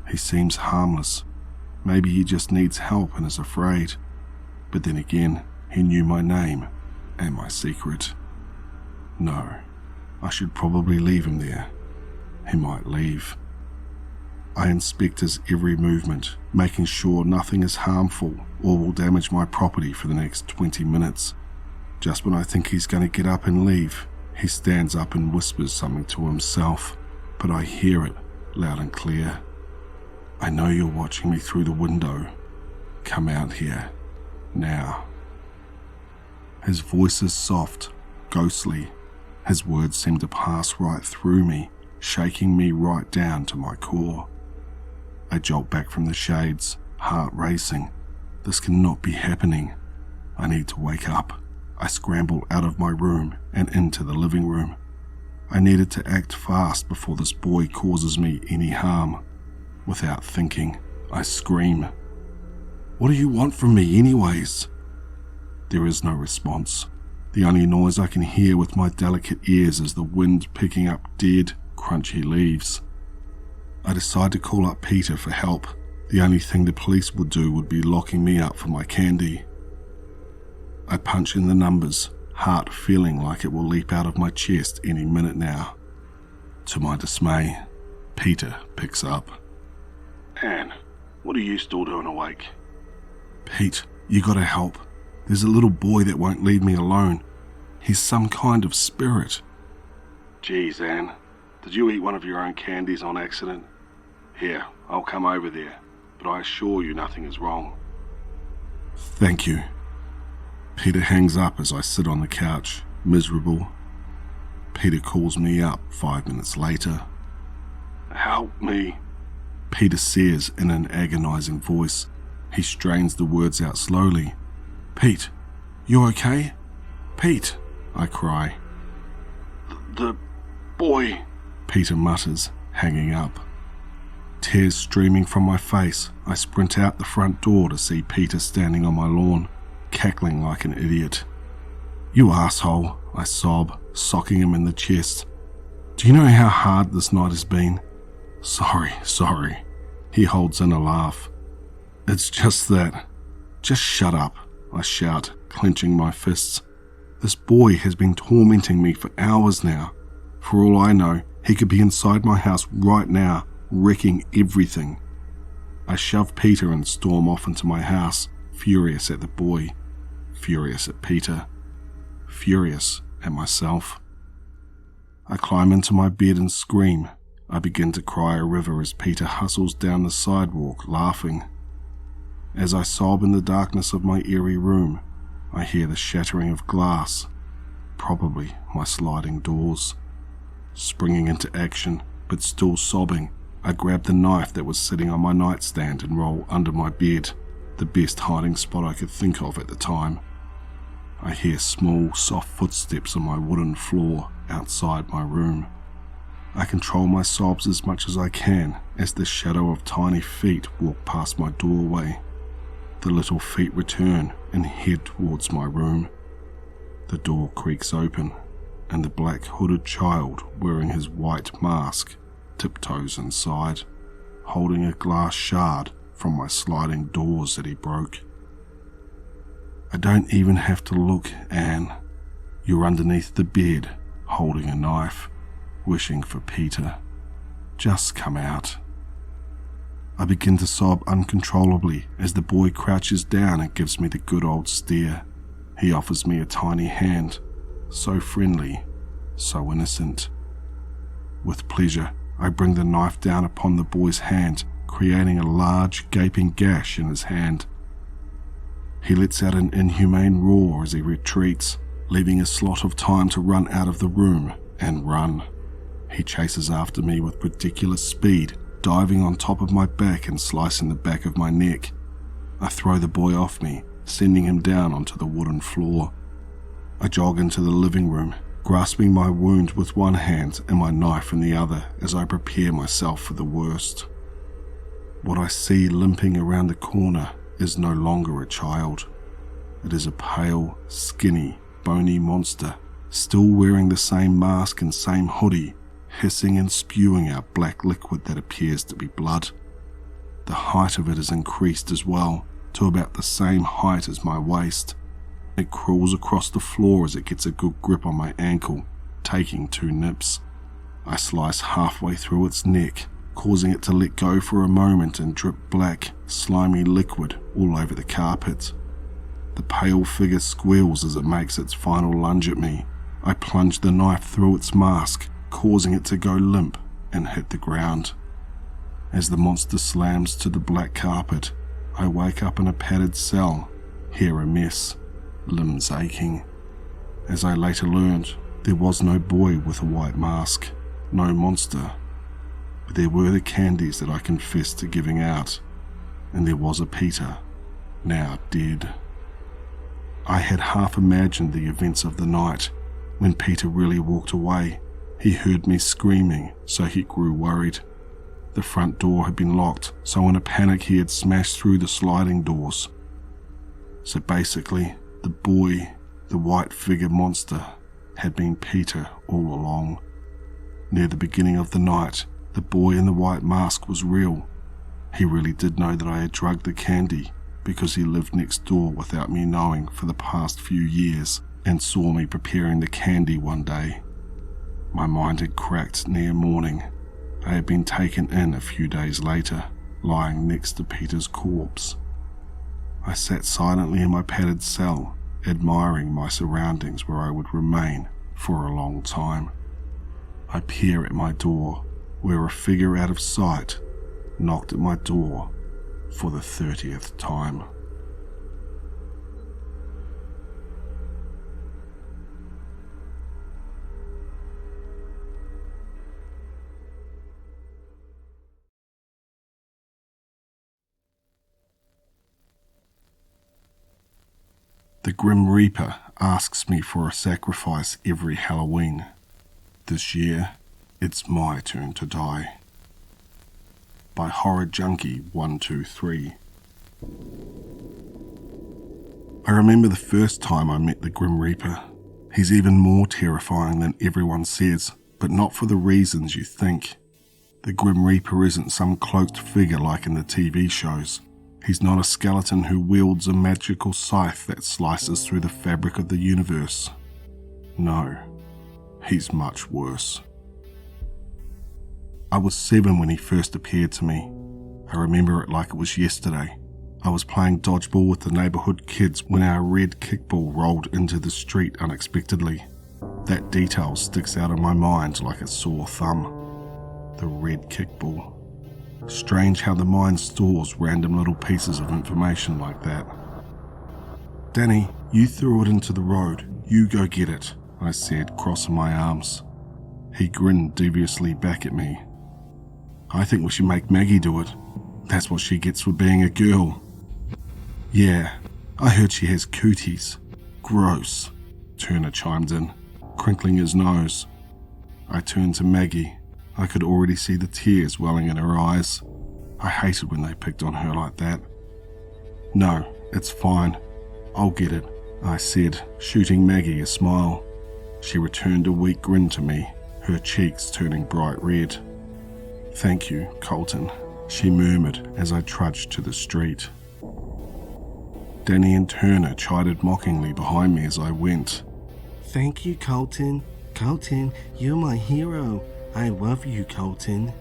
He seems harmless. Maybe he just needs help and is afraid. But then again, he knew my name and my secret. No, I should probably leave him there. He might leave. I inspect his every movement, making sure nothing is harmful or will damage my property for the next 20 minutes. Just when I think he's going to get up and leave, he stands up and whispers something to himself, but I hear it loud and clear. I know you're watching me through the window. Come out here, now. His voice is soft, ghostly. His words seem to pass right through me, shaking me right down to my core. I jolt back from the shades, heart racing. This cannot be happening. I need to wake up. I scramble out of my room and into the living room. I needed to act fast before this boy causes me any harm. Without thinking, I scream. What do you want from me anyways? There is no response. The only noise I can hear with my delicate ears is the wind picking up dead, crunchy leaves. I decide to call up Peter for help. The only thing the police would do would be locking me up for my candy. I punch in the numbers, heart feeling like it will leap out of my chest any minute now. To my dismay, Peter picks up. Anne, what are you still doing awake? Pete, you gotta help. There's a little boy that won't leave me alone. He's some kind of spirit. Geez, Anne, did you eat one of your own candies on accident? Here, I'll come over there, but I assure you nothing is wrong. Thank you. Peter hangs up as I sit on the couch, miserable. Peter calls me up 5 minutes later. Help me, Peter says in an agonizing voice. He strains the words out slowly. Pete, you okay? Pete, I cry. The boy, Peter mutters, hanging up. Tears streaming from my face, I sprint out the front door to see Peter standing on my lawn, cackling like an idiot. You asshole, I sob, socking him in the chest. Do you know how hard this night has been? Sorry. He holds in a laugh. It's just that. Just shut up, I shout, clenching my fists. This boy has been tormenting me for hours now. For all I know, he could be inside my house right now, wrecking everything. I shove Peter and storm off into my house, furious at the boy, furious at Peter, furious at myself. I climb into my bed and scream. I begin to cry a river as Peter hustles down the sidewalk, laughing. As I sob in the darkness of my eerie room, I hear the shattering of glass, probably my sliding doors. Springing into action, but still sobbing, I grab the knife that was sitting on my nightstand and roll under my bed, the best hiding spot I could think of at the time. I hear small, soft footsteps on my wooden floor outside my room. I control my sobs as much as I can as the shadow of tiny feet walk past my doorway. The little feet return and head towards my room. The door creaks open, and the black hooded child wearing his white mask tiptoes inside, holding a glass shard from my sliding doors that he broke. I don't even have to look, Anne. You're underneath the bed, holding a knife, wishing for Peter. Just come out. I begin to sob uncontrollably as the boy crouches down and gives me the good old stare. He offers me a tiny hand, so friendly, so innocent. With pleasure, I bring the knife down upon the boy's hand, creating a large, gaping gash in his hand. He lets out an inhumane roar as he retreats, leaving a slot of time to run out of the room and run. He chases after me with ridiculous speed, diving on top of my back and slicing the back of my neck. I throw the boy off me, sending him down onto the wooden floor. I jog into the living room, grasping my wound with one hand and my knife in the other as I prepare myself for the worst. What I see limping around the corner is no longer a child. It is a pale, skinny, bony monster, still wearing the same mask and same hoodie, hissing and spewing out black liquid that appears to be blood. The height of it is increased as well, to about the same height as my waist. It crawls across the floor as it gets a good grip on my ankle, taking 2 nips. I slice halfway through its neck, causing it to let go for a moment and drip black, slimy liquid all over the carpet. The pale figure squeals as it makes its final lunge at me. I plunge the knife through its mask, causing it to go limp and hit the ground. As the monster slams to the black carpet, I wake up in a padded cell, hair a mess, limbs aching. As I later learned, there was no boy with a white mask, no monster. But there were the candies that I confessed to giving out, and there was a Peter, now dead. I had half imagined the events of the night. When Peter really walked away, he heard me screaming, so he grew worried. The front door had been locked, so in a panic he had smashed through the sliding doors. So basically, the boy, the white figure monster, had been Peter all along. Near the beginning of the night, the boy in the white mask was real. He really did know that I had drugged the candy because he lived next door without me knowing for the past few years and saw me preparing the candy one day. My mind had cracked near morning. I had been taken in a few days later, lying next to Peter's corpse. I sat silently in my padded cell, admiring my surroundings where I would remain for a long time. I peer at my door, where a figure out of sight knocked at my door for the 30th time. The Grim Reaper asks me for a sacrifice every Halloween. This year, it's my turn to die. By Horror Junkie 123. I remember the first time I met the Grim Reaper. He's even more terrifying than everyone says, but not for the reasons you think. The Grim Reaper isn't some cloaked figure like in the TV shows. He's not a skeleton who wields a magical scythe that slices through the fabric of the universe. No, he's much worse. I was 7 when he first appeared to me. I remember it like it was yesterday. I was playing dodgeball with the neighbourhood kids when our red kickball rolled into the street unexpectedly. That detail sticks out in my mind like a sore thumb. The red kickball. Strange how the mind stores random little pieces of information like that. "Danny, you threw it into the road. You go get it," I said, crossing my arms. He grinned deviously back at me. "I think we should make Maggie do it. That's what she gets for being a girl." "Yeah, I heard she has cooties. Gross," Turner chimed in, crinkling his nose. I turned to Maggie. I could already see the tears welling in her eyes. I hated when they picked on her like that. "No, it's fine. I'll get it," I said, shooting Maggie a smile. She returned a weak grin to me, her cheeks turning bright red. "Thank you, Colton," she murmured as I trudged to the street. Danny and Turner chided mockingly behind me as I went. "Thank you, Colton. Colton, you're my hero. I love you, Colton."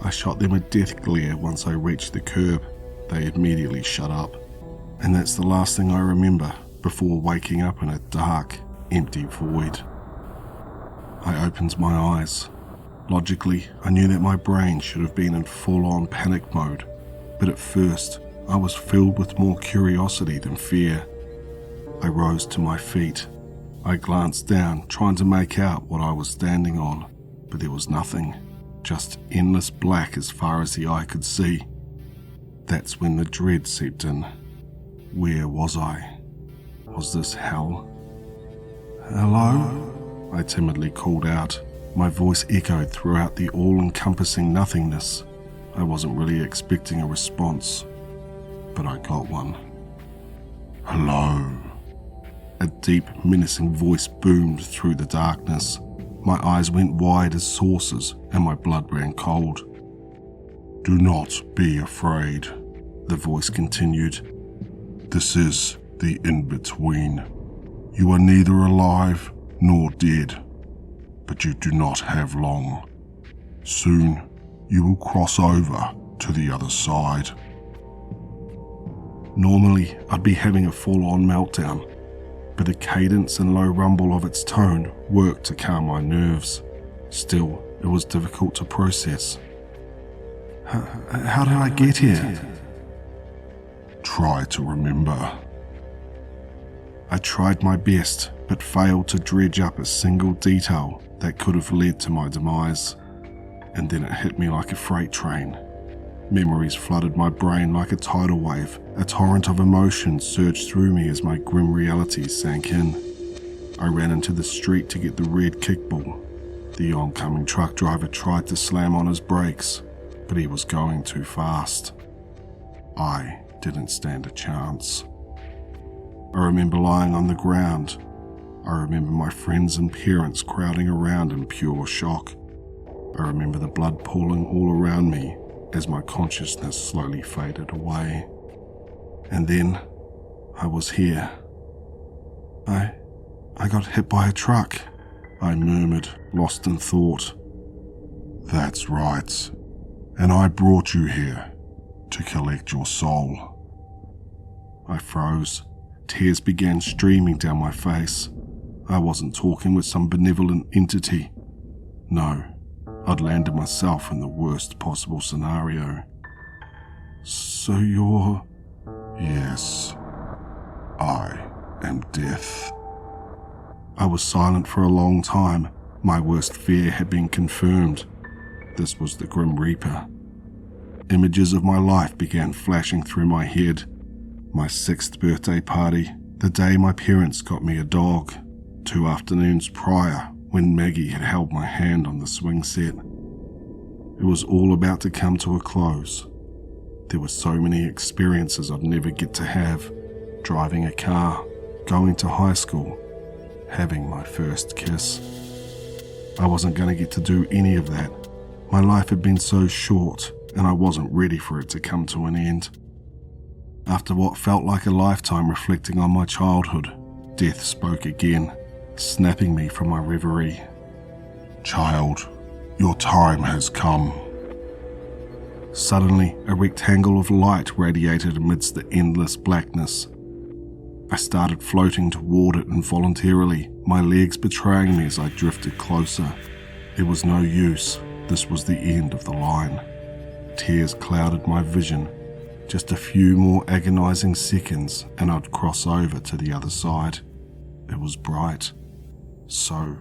I shot them a death glare once I reached the curb. They immediately shut up. And that's the last thing I remember before waking up in a dark, empty void. I opened my eyes. Logically, I knew that my brain should have been in full-on panic mode, but at first, I was filled with more curiosity than fear. I rose to my feet. I glanced down, trying to make out what I was standing on. but there was nothing, just endless black as far as the eye could see. That's when the dread seeped in. Where was I? Was this hell? "Hello?" I timidly called out. My voice echoed throughout the all-encompassing nothingness. I wasn't really expecting a response, but I got one. "Hello?" A deep, menacing voice boomed through the darkness. My eyes went wide as saucers and my blood ran cold. "Do not be afraid," the voice continued. "This is the in-between. You are neither alive nor dead, but you do not have long. Soon you will cross over to the other side." Normally, I'd be having a full-on meltdown, but the cadence and low rumble of its tone worked to calm my nerves. Still, it was difficult to process. How did I get here?" "Try to remember." I tried my best, but failed to dredge up a single detail that could have led to my demise. And then it hit me like a freight train. Memories flooded my brain like a tidal wave. A torrent of emotions surged through me as my grim reality sank in. I ran into the street to get the red kickball. The oncoming truck driver tried to slam on his brakes, but he was going too fast. I didn't stand a chance. I remember lying on the ground. I remember my friends and parents crowding around in pure shock. I remember the blood pooling all around me as my consciousness slowly faded away. And then I was here. I got hit by a truck, I murmured, lost in thought. "That's right. And I brought you here to collect your soul." I froze. Tears began streaming down my face. I wasn't talking with some benevolent entity. No, I'd landed myself in the worst possible scenario. "So you're..." "Yes, I am death." I was silent for a long time. My worst fear had been confirmed. This was the Grim Reaper. Images of my life began flashing through my head. My 6th birthday party, the day my parents got me a dog, 2 afternoons prior when Maggie had held my hand on the swing set. It was all about to come to a close. There were so many experiences I'd never get to have. Driving a car, going to high school, having my first kiss. I wasn't going to get to do any of that. My life had been so short, and I wasn't ready for it to come to an end. After what felt like a lifetime reflecting on my childhood, death spoke again, snapping me from my reverie. "Child, your time has come." Suddenly, a rectangle of light radiated amidst the endless blackness. I started floating toward it involuntarily, my legs betraying me as I drifted closer. It was no use. This was the end of the line. Tears clouded my vision. Just a few more agonizing seconds and I'd cross over to the other side. It was bright. So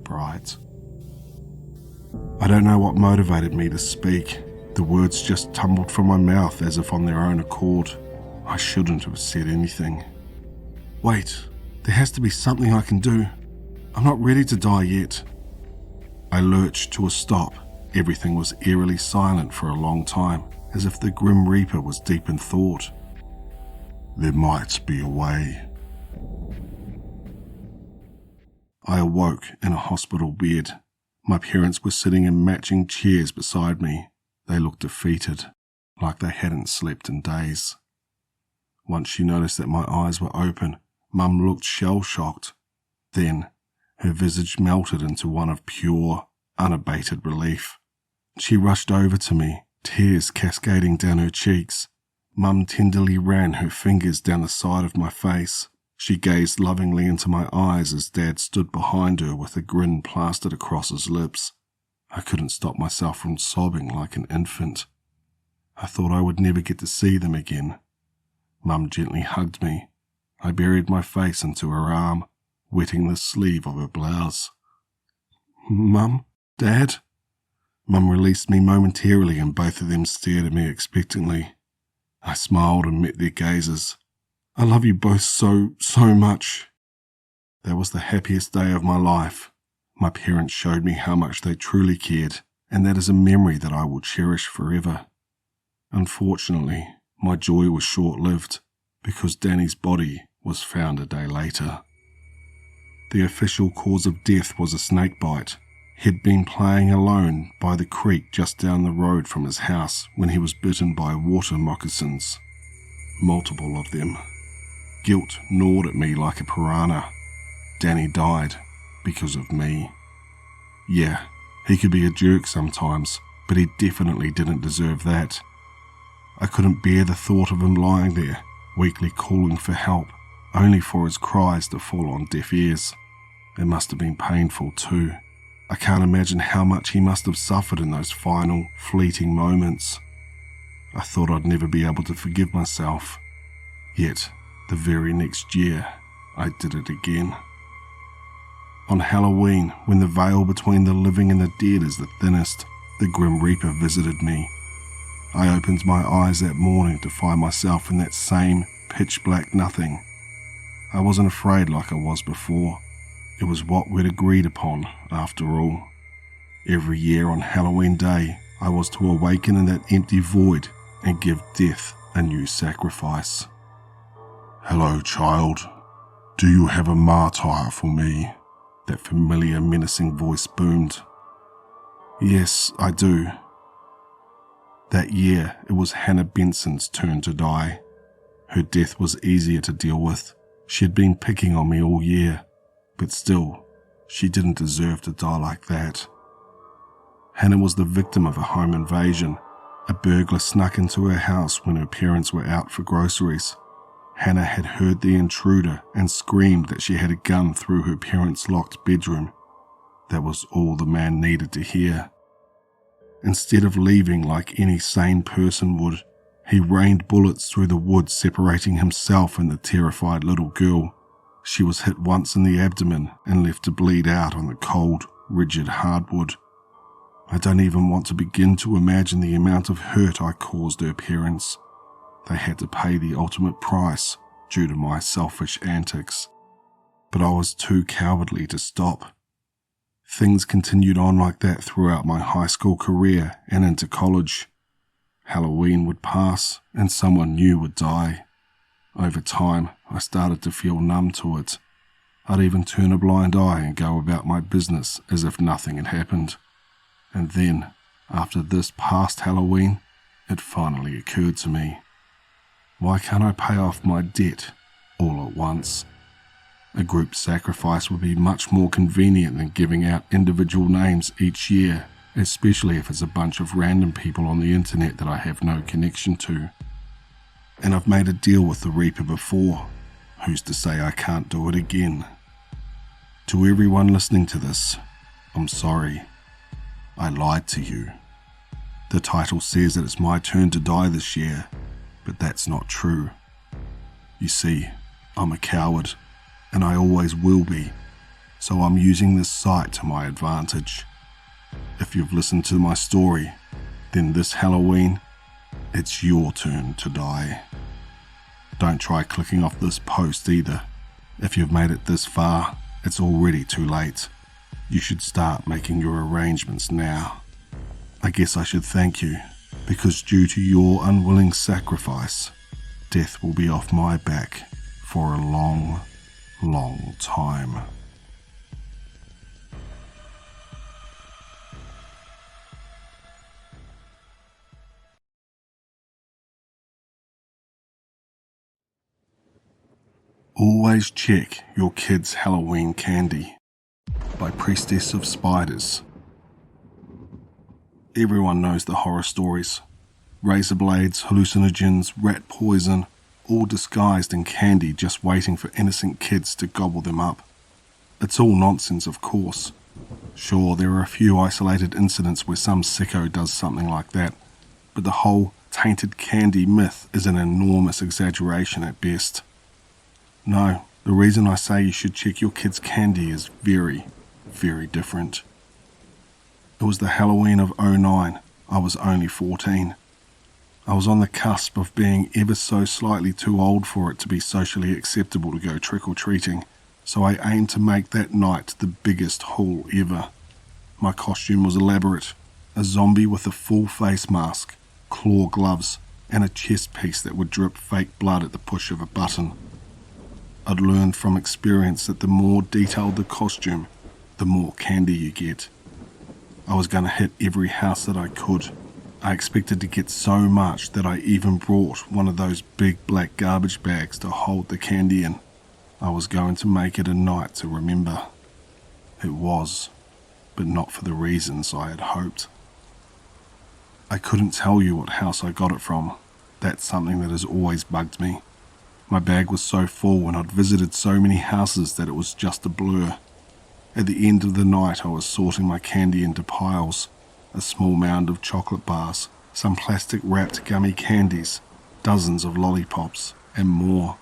bright. I don't know what motivated me to speak. The words just tumbled from my mouth as if on their own accord. I shouldn't have said anything. "Wait, there has to be something I can do. I'm not ready to die yet." I lurched to a stop. Everything was eerily silent for a long time, as if the Grim Reaper was deep in thought. "There might be a way." I awoke in a hospital bed. My parents were sitting in matching chairs beside me. They looked defeated, like they hadn't slept in days. Once she noticed that my eyes were open, Mum looked shell-shocked. Then, her visage melted into one of pure, unabated relief. She rushed over to me, tears cascading down her cheeks. Mum tenderly ran her fingers down the side of my face. She gazed lovingly into my eyes as Dad stood behind her with a grin plastered across his lips. I couldn't stop myself from sobbing like an infant. I thought I would never get to see them again. Mum gently hugged me. I buried my face into her arm, wetting the sleeve of her blouse. "Mum?" Dad? Mum released me momentarily and both of them stared at me expectantly. I smiled and met their gazes. I love you both so much. That was the happiest day of my life. My parents showed me how much they truly cared, and that is a memory that I will cherish forever. Unfortunately, my joy was short-lived because Danny's body was found a day later. The official cause of death was a snake bite. He'd been playing alone by the creek just down the road from his house when he was bitten by water moccasins. Multiple of them. Guilt gnawed at me like a piranha. Danny died because of me. Yeah, he could be a jerk sometimes, but he definitely didn't deserve that. I couldn't bear the thought of him lying there, weakly calling for help, only for his cries to fall on deaf ears. It must have been painful too. I can't imagine how much he must have suffered in those final, fleeting moments. I thought I'd never be able to forgive myself. Yet, the very next year, I did it again. On Halloween, when the veil between the living and the dead is the thinnest, the Grim Reaper visited me. I opened my eyes that morning to find myself in that same pitch-black nothing. I wasn't afraid like I was before. It was what we'd agreed upon, after all. Every year on Halloween Day, I was to awaken in that empty void and give death a new sacrifice. "Hello, child. Do you have a martyr for me?" That familiar, menacing voice boomed. "Yes, I do." That year, it was Hannah Benson's turn to die. Her death was easier to deal with. She had been picking on me all year. But still, she didn't deserve to die like that. Hannah was the victim of a home invasion. A burglar snuck into her house when her parents were out for groceries. Hannah had heard the intruder and screamed that she had a gun through her parents' locked bedroom. That was all the man needed to hear. Instead of leaving like any sane person would, he rained bullets through the woods, separating himself and the terrified little girl. She was hit once in the abdomen and left to bleed out on the cold, rigid hardwood. I don't even want to begin to imagine the amount of hurt I caused her parents. They had to pay the ultimate price due to my selfish antics. But I was too cowardly to stop. Things continued on like that throughout my high school career and into college. Halloween would pass and someone new would die. Over time, I started to feel numb to it. I'd even turn a blind eye and go about my business as if nothing had happened. And then, after this past Halloween, it finally occurred to me. Why can't I pay off my debt all at once? A group sacrifice would be much more convenient than giving out individual names each year, especially if it's a bunch of random people on the internet that I have no connection to. And I've made a deal with the Reaper before. Who's to say I can't do it again? To everyone listening to this, I'm sorry. I lied to you. The title says that it's my turn to die this year, but that's not true. You see, I'm a coward, and I always will be, so I'm using this site to my advantage. If you've listened to my story, then this Halloween, it's your turn to die. Don't try clicking off this post either. If you've made it this far, it's already too late. You should start making your arrangements now. I guess I should thank you, because due to your unwilling sacrifice, death will be off my back for a long, long time. Always check your kids' Halloween candy by Priestess of Spiders. Everyone knows the horror stories. Razor blades, hallucinogens, rat poison, all disguised in candy just waiting for innocent kids to gobble them up. It's all nonsense, of course. Sure, there are a few isolated incidents where some sicko does something like that, but the whole tainted candy myth is an enormous exaggeration at best. No, the reason I say you should check your kids' candy is very, very different. It was the Halloween of '09. I was only 14. I was on the cusp of being ever so slightly too old for it to be socially acceptable to go trick-or-treating, so I aimed to make that night the biggest haul ever. My costume was elaborate. A zombie with a full face mask, claw gloves, and a chest piece that would drip fake blood at the push of a button. I'd learned from experience that the more detailed the costume, the more candy you get. I was going to hit every house that I could. I expected to get so much that I even brought one of those big black garbage bags to hold the candy in. I was going to make it a night to remember. It was, but not for the reasons I had hoped. I couldn't tell you what house I got it from. That's something that has always bugged me. My bag was so full and I'd visited so many houses that it was just a blur. At the end of the night I was sorting my candy into piles. A small mound of chocolate bars, some plastic wrapped gummy candies, dozens of lollipops, and more.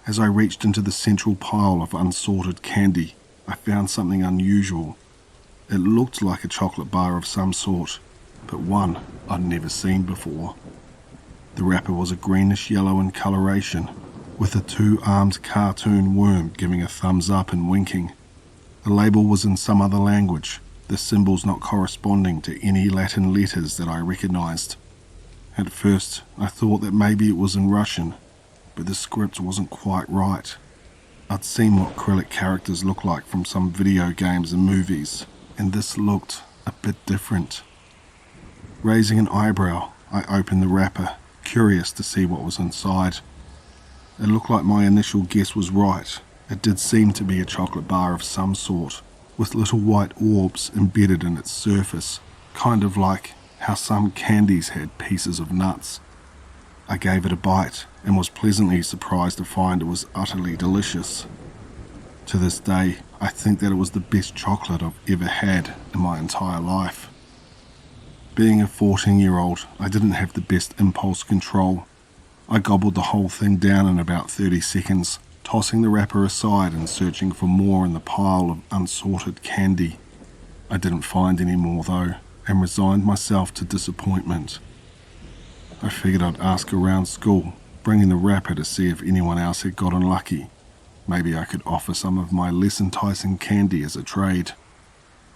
As I reached into the central pile of unsorted candy, I found something unusual. It looked like a chocolate bar of some sort, but one I'd never seen before. The wrapper was a greenish yellow in coloration, with a two-armed cartoon worm giving a thumbs up and winking. The label was in some other language, the symbols not corresponding to any Latin letters that I recognized. At first, I thought that maybe it was in Russian, but the script wasn't quite right. I'd seen what acrylic characters look like from some video games and movies, and this looked a bit different. Raising an eyebrow, I opened the wrapper, curious to see what was inside. It looked like my initial guess was right. It did seem to be a chocolate bar of some sort, with little white orbs embedded in its surface, kind of like how some candies had pieces of nuts. I gave it a bite and was pleasantly surprised to find it was utterly delicious. To this day, I think that it was the best chocolate I've ever had in my entire life. Being a 14-year-old, I didn't have the best impulse control. I gobbled the whole thing down in about 30 seconds, tossing the wrapper aside and searching for more in the pile of unsorted candy. I didn't find any more though, and resigned myself to disappointment. I figured I'd ask around school, bringing the wrapper to see if anyone else had gotten lucky. Maybe I could offer some of my less enticing candy as a trade.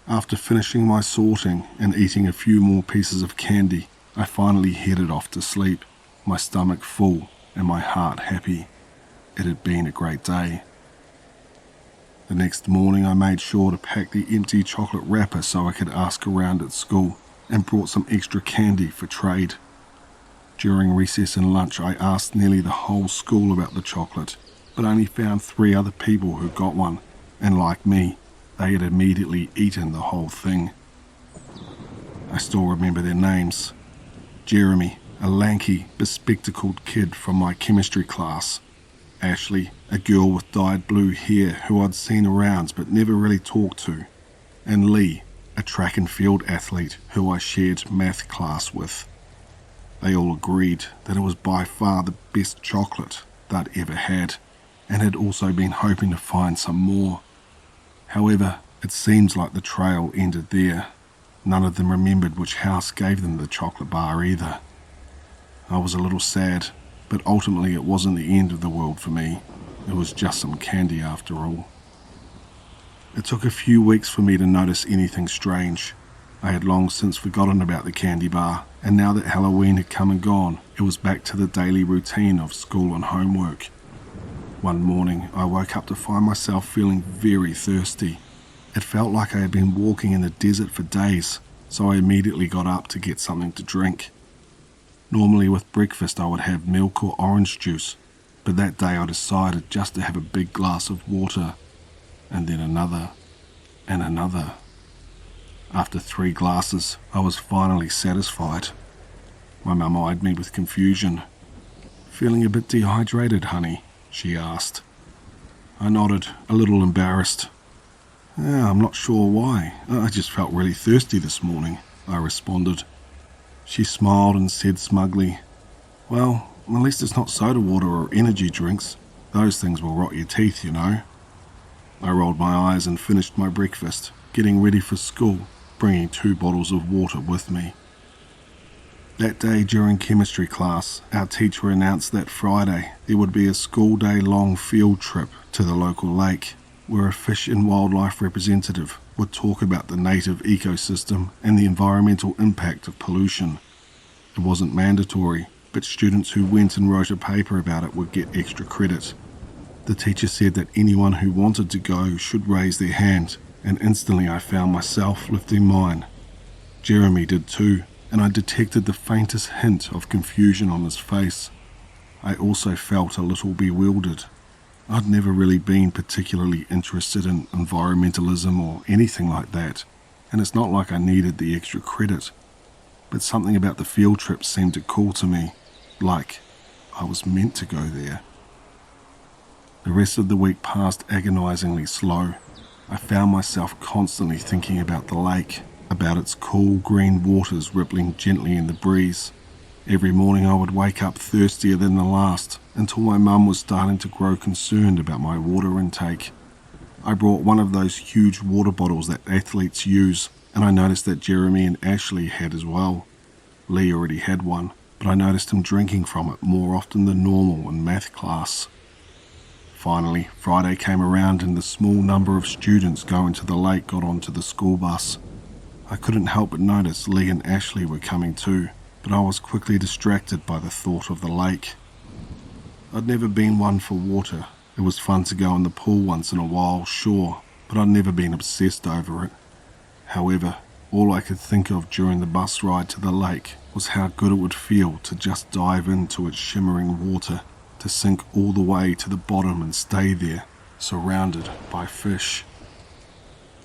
After finishing my sorting and eating a few more pieces of candy, I finally headed off to sleep, my stomach full and my heart happy. It had been a great day. The next morning I made sure to pack the empty chocolate wrapper so I could ask around at school, and brought some extra candy for trade. During recess and lunch I asked nearly the whole school about the chocolate, but only found 3 other people who got one, and like me, they had immediately eaten the whole thing. I still remember their names. Jeremy, a lanky, bespectacled kid from my chemistry class. Ashley, a girl with dyed blue hair who I'd seen around but never really talked to. And Lee, a track and field athlete who I shared math class with. They all agreed that it was by far the best chocolate they'd ever had, and had also been hoping to find some more. However, it seems like the trail ended there. None of them remembered which house gave them the chocolate bar either. I was a little sad, but ultimately it wasn't the end of the world for me. It was just some candy after all. It took a few weeks for me to notice anything strange. I had long since forgotten about the candy bar, and now that Halloween had come and gone, it was back to the daily routine of school and homework. One morning, I woke up to find myself feeling very thirsty. It felt like I had been walking in the desert for days, so I immediately got up to get something to drink. Normally with breakfast I would have milk or orange juice, but that day I decided just to have a big glass of water, and then another, and another. After 3 glasses, I was finally satisfied. My mum eyed me with confusion. "Feeling a bit dehydrated, honey?" she asked. I nodded, a little embarrassed. "Yeah, I'm not sure why. I just felt really thirsty this morning," I responded. She smiled and said smugly, "Well, at least it's not soda water or energy drinks. Those things will rot your teeth, you know." I rolled my eyes and finished my breakfast, getting ready for school, bringing 2 bottles of water with me. That day during chemistry class, our teacher announced that Friday there would be a school day long field trip to the local lake, where a fish and wildlife representative would talk about the native ecosystem and the environmental impact of pollution. It wasn't mandatory, but students who went and wrote a paper about it would get extra credit. The teacher said that anyone who wanted to go should raise their hand, and instantly I found myself lifting mine. Jeremy did too, and I detected the faintest hint of confusion on his face. I also felt a little bewildered. I'd never really been particularly interested in environmentalism or anything like that, and it's not like I needed the extra credit. But something about the field trip seemed to call to me, like I was meant to go there. The rest of the week passed agonizingly slow. I found myself constantly thinking about the lake, about its cool green waters rippling gently in the breeze. Every morning I would wake up thirstier than the last, until my mum was starting to grow concerned about my water intake. I brought one of those huge water bottles that athletes use, and I noticed that Jeremy and Ashley had as well. Lee already had one, but I noticed him drinking from it more often than normal in math class. Finally, Friday came around and the small number of students going to the lake got onto the school bus. I couldn't help but notice Lee and Ashley were coming too, but I was quickly distracted by the thought of the lake. I'd never been one for water. It was fun to go in the pool once in a while, sure, but I'd never been obsessed over it. However, all I could think of during the bus ride to the lake was how good it would feel to just dive into its shimmering water, to sink all the way to the bottom and stay there, surrounded by fish.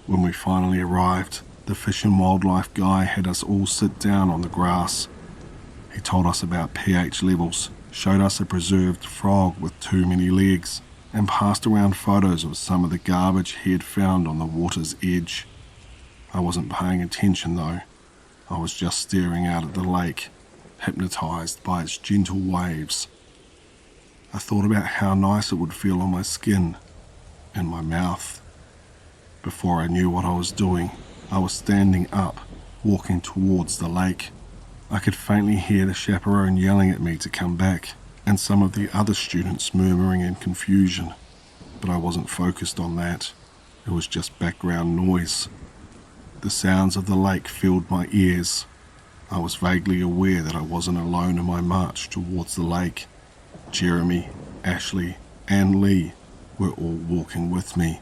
When we finally arrived, the fish and wildlife guy had us all sit down on the grass. He told us about pH levels, showed us a preserved frog with too many legs, and passed around photos of some of the garbage he had found on the water's edge. I wasn't paying attention though. I was just staring out at the lake, hypnotized by its gentle waves. I thought about how nice it would feel on my skin and my mouth. Before I knew what I was doing, I was standing up, walking towards the lake. I could faintly hear the chaperone yelling at me to come back, and some of the other students murmuring in confusion, but I wasn't focused on that. It was just background noise. The sounds of the lake filled my ears. I was vaguely aware that I wasn't alone in my march towards the lake. Jeremy, Ashley, and Lee were all walking with me,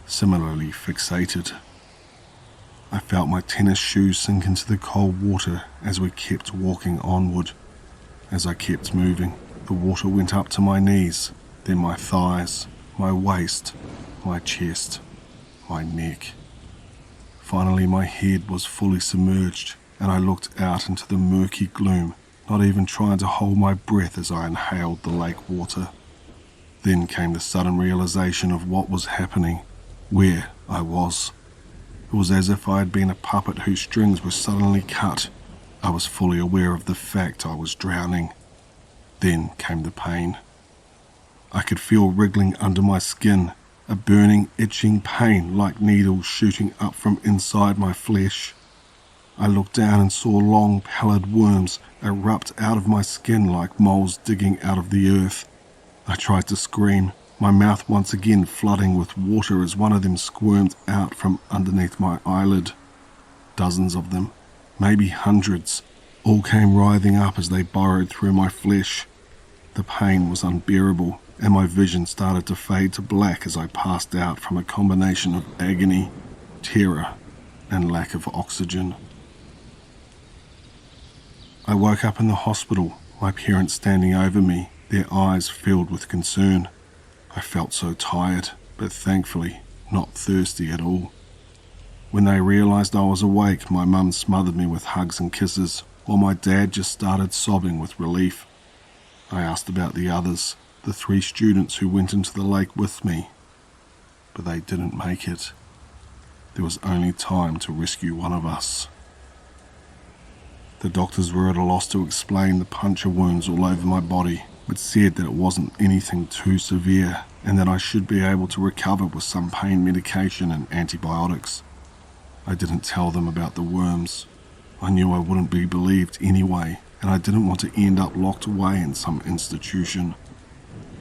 similarly fixated. I felt my tennis shoes sink into the cold water as we kept walking onward. As I kept moving, the water went up to my knees, then my thighs, my waist, my chest, my neck. Finally, my head was fully submerged, and I looked out into the murky gloom, not even trying to hold my breath as I inhaled the lake water. Then came the sudden realization of what was happening, where I was. It was as if I had been a puppet whose strings were suddenly cut. I was fully aware of the fact I was drowning. Then came the pain. I could feel wriggling under my skin, a burning, itching pain like needles shooting up from inside my flesh. I looked down and saw long, pallid worms erupt out of my skin like moles digging out of the earth. I tried to scream, my mouth once again flooding with water as one of them squirmed out from underneath my eyelid. Dozens of them, maybe hundreds, all came writhing up as they burrowed through my flesh. The pain was unbearable, and my vision started to fade to black as I passed out from a combination of agony, terror, and lack of oxygen. I woke up in the hospital, my parents standing over me, their eyes filled with concern. I felt so tired, but thankfully not thirsty at all. When they realized I was awake, my mum smothered me with hugs and kisses, while my dad just started sobbing with relief. I asked about the others, the 3 students who went into the lake with me, but they didn't make it. There was only time to rescue one of us. The doctors were at a loss to explain the puncture wounds all over my body, but said that it wasn't anything too severe and that I should be able to recover with some pain medication and antibiotics. I didn't tell them about the worms. I knew I wouldn't be believed anyway, and I didn't want to end up locked away in some institution.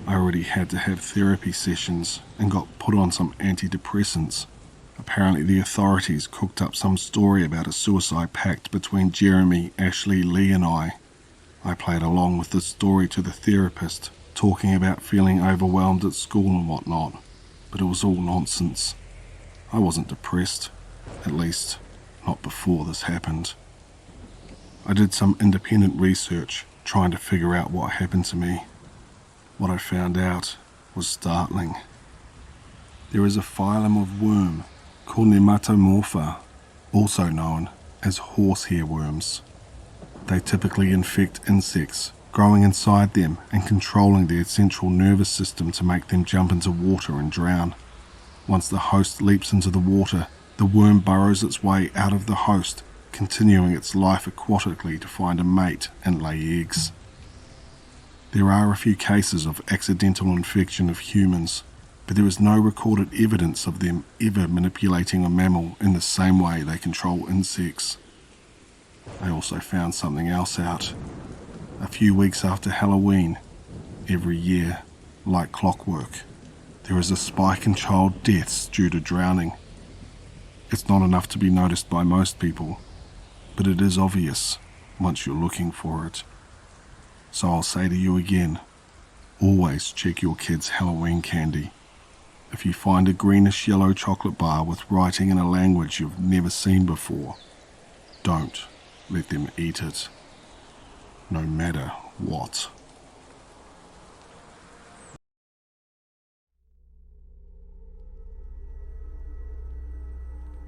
I already had to have therapy sessions and got put on some antidepressants. Apparently the authorities cooked up some story about a suicide pact between Jeremy, Ashley, Lee and I. I played along with the story to the therapist, talking about feeling overwhelmed at school and whatnot, but it was all nonsense. I wasn't depressed, at least not before this happened. I did some independent research, trying to figure out what happened to me. What I found out was startling. There is a phylum of worm called Nematomorpha, also known as horsehair worms. They typically infect insects, growing inside them and controlling their central nervous system to make them jump into water and drown. Once the host leaps into the water, the worm burrows its way out of the host, continuing its life aquatically to find a mate and lay eggs. There are a few cases of accidental infection of humans, but there is no recorded evidence of them ever manipulating a mammal in the same way they control insects. I also found something else out. A few weeks after Halloween, every year, like clockwork, there is a spike in child deaths due to drowning. It's not enough to be noticed by most people, but it is obvious once you're looking for it. So I'll say to you again, always check your kids' Halloween candy. If you find a greenish yellow chocolate bar with writing in a language you've never seen before, don't let them eat it, no matter what.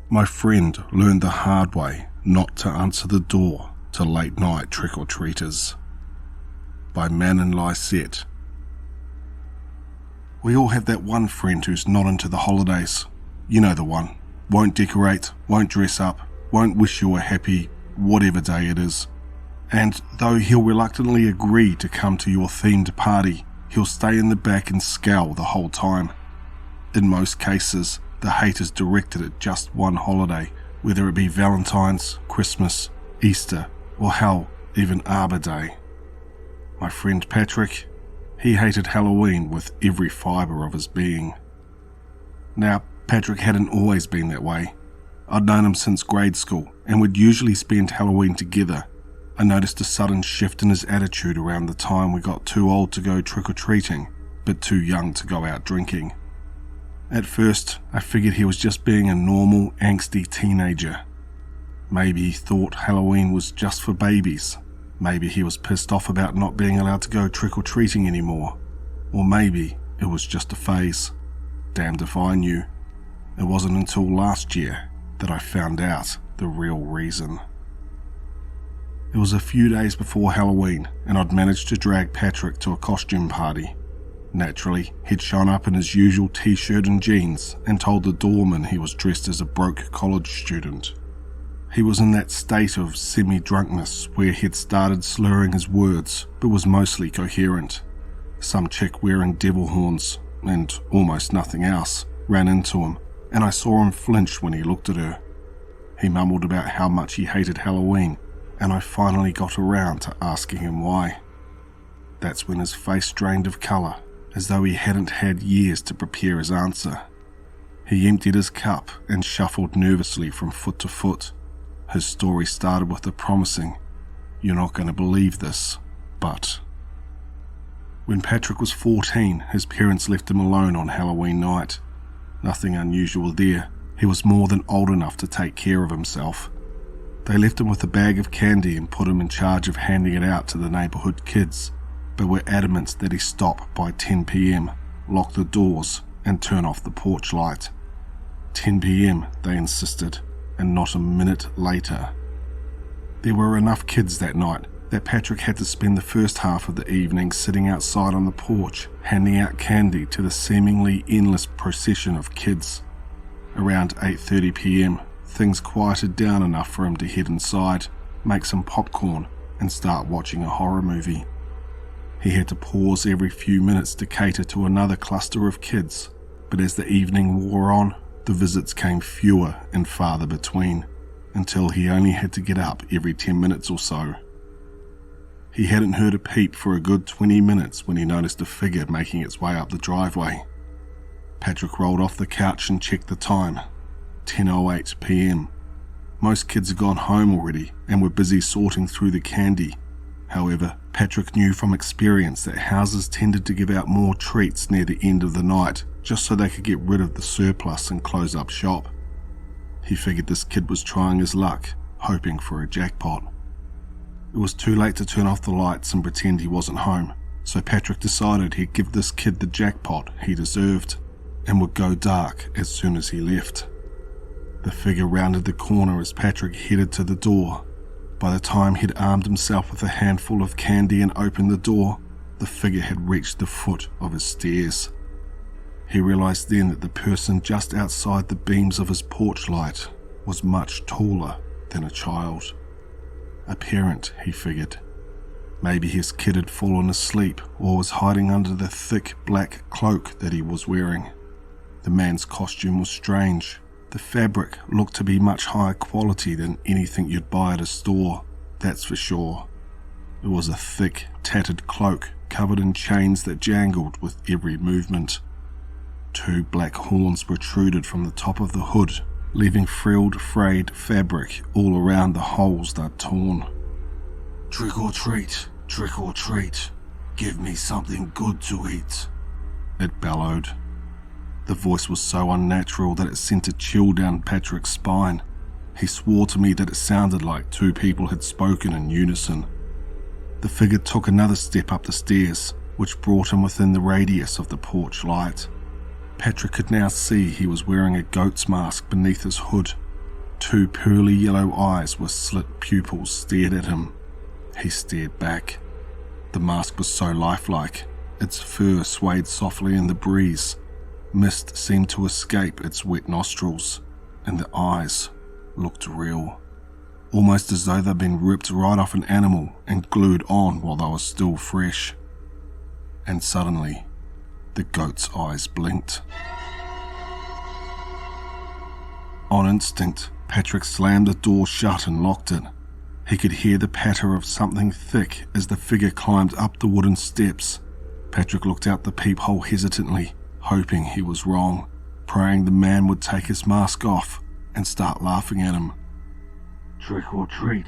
My friend learned the hard way not to answer the door to late night trick-or-treaters. By Manon Lysette. We all have that one friend who's not into the holidays. You know the one. Won't decorate, won't dress up, won't wish you a happy whatever day it is. And though he'll reluctantly agree to come to your themed party, he'll stay in the back and scowl the whole time. In most cases, the hate is directed at just one holiday, whether it be Valentine's, Christmas, Easter, or hell, even Arbor Day. My friend Patrick, he hated Halloween with every fibre of his being. Now, Patrick hadn't always been that way. I'd known him since grade school, and we'd usually spend Halloween together. I noticed a sudden shift in his attitude around the time we got too old to go trick-or-treating, but too young to go out drinking. At first, I figured he was just being a normal, angsty teenager. Maybe he thought Halloween was just for babies. Maybe he was pissed off about not being allowed to go trick-or-treating anymore. Or maybe it was just a phase. Damned if I knew. It wasn't until last year that I found out the real reason. It was a few days before Halloween, and I'd managed to drag Patrick to a costume party. Naturally, he'd shown up in his usual t-shirt and jeans and told the doorman he was dressed as a broke college student. He was in that state of semi-drunkenness where he'd started slurring his words, but was mostly coherent. Some chick wearing devil horns, and almost nothing else, ran into him, and I saw him flinch when he looked at her. He mumbled about how much he hated Halloween, and I finally got around to asking him why. That's when his face drained of colour, as though he hadn't had years to prepare his answer. He emptied his cup and shuffled nervously from foot to foot. His story started with the promising, "You're not going to believe this, but..." When Patrick was 14, his parents left him alone on Halloween night. Nothing unusual there. He was more than old enough to take care of himself. They left him with a bag of candy and put him in charge of handing it out to the neighbourhood kids, but were adamant that he stop by 10 p.m, lock the doors, and turn off the porch light. 10 p.m, they insisted, and not a minute later. There were enough kids that night that Patrick had to spend the first half of the evening sitting outside on the porch, handing out candy to the seemingly endless procession of kids. Around 8:30 p.m, things quieted down enough for him to head inside, make some popcorn, and start watching a horror movie. He had to pause every few minutes to cater to another cluster of kids, but as the evening wore on, the visits came fewer and farther between, until he only had to get up every 10 minutes or so. He hadn't heard a peep for a good 20 minutes when he noticed a figure making its way up the driveway. Patrick rolled off the couch and checked the time. 10:08 p.m. Most kids had gone home already and were busy sorting through the candy. However, Patrick knew from experience that houses tended to give out more treats near the end of the night just so they could get rid of the surplus and close up shop. He figured this kid was trying his luck, hoping for a jackpot. It was too late to turn off the lights and pretend he wasn't home, so Patrick decided he'd give this kid the jackpot he deserved and would go dark as soon as he left. The figure rounded the corner as Patrick headed to the door. By the time he'd armed himself with a handful of candy and opened the door, the figure had reached the foot of his stairs. He realized then that the person just outside the beams of his porch light was much taller than a child. A parent, he figured. Maybe his kid had fallen asleep or was hiding under the thick black cloak that he was wearing. The man's costume was strange. The fabric looked to be much higher quality than anything you'd buy at a store, that's for sure. It was a thick, tattered cloak covered in chains that jangled with every movement. 2 black horns protruded from the top of the hood, leaving frilled, frayed fabric all around the holes they'd torn. Trick or treat, give me something good to eat, it bellowed. The voice was so unnatural that it sent a chill down Patrick's spine. He swore to me that it sounded like 2 people had spoken in unison. The figure took another step up the stairs, which brought him within the radius of the porch light. Patrick could now see he was wearing a goat's mask beneath his hood. 2 pearly yellow eyes with slit pupils stared at him. He stared back. The mask was so lifelike. Its fur swayed softly in the breeze. Mist seemed to escape its wet nostrils, and the eyes looked real, almost as though they'd been ripped right off an animal and glued on while they were still fresh. And suddenly, the goat's eyes blinked. On instinct, Patrick slammed the door shut and locked it. He could hear the patter of something thick as the figure climbed up the wooden steps. Patrick looked out the peephole hesitantly, hoping he was wrong, praying the man would take his mask off and start laughing at him. Trick or treat,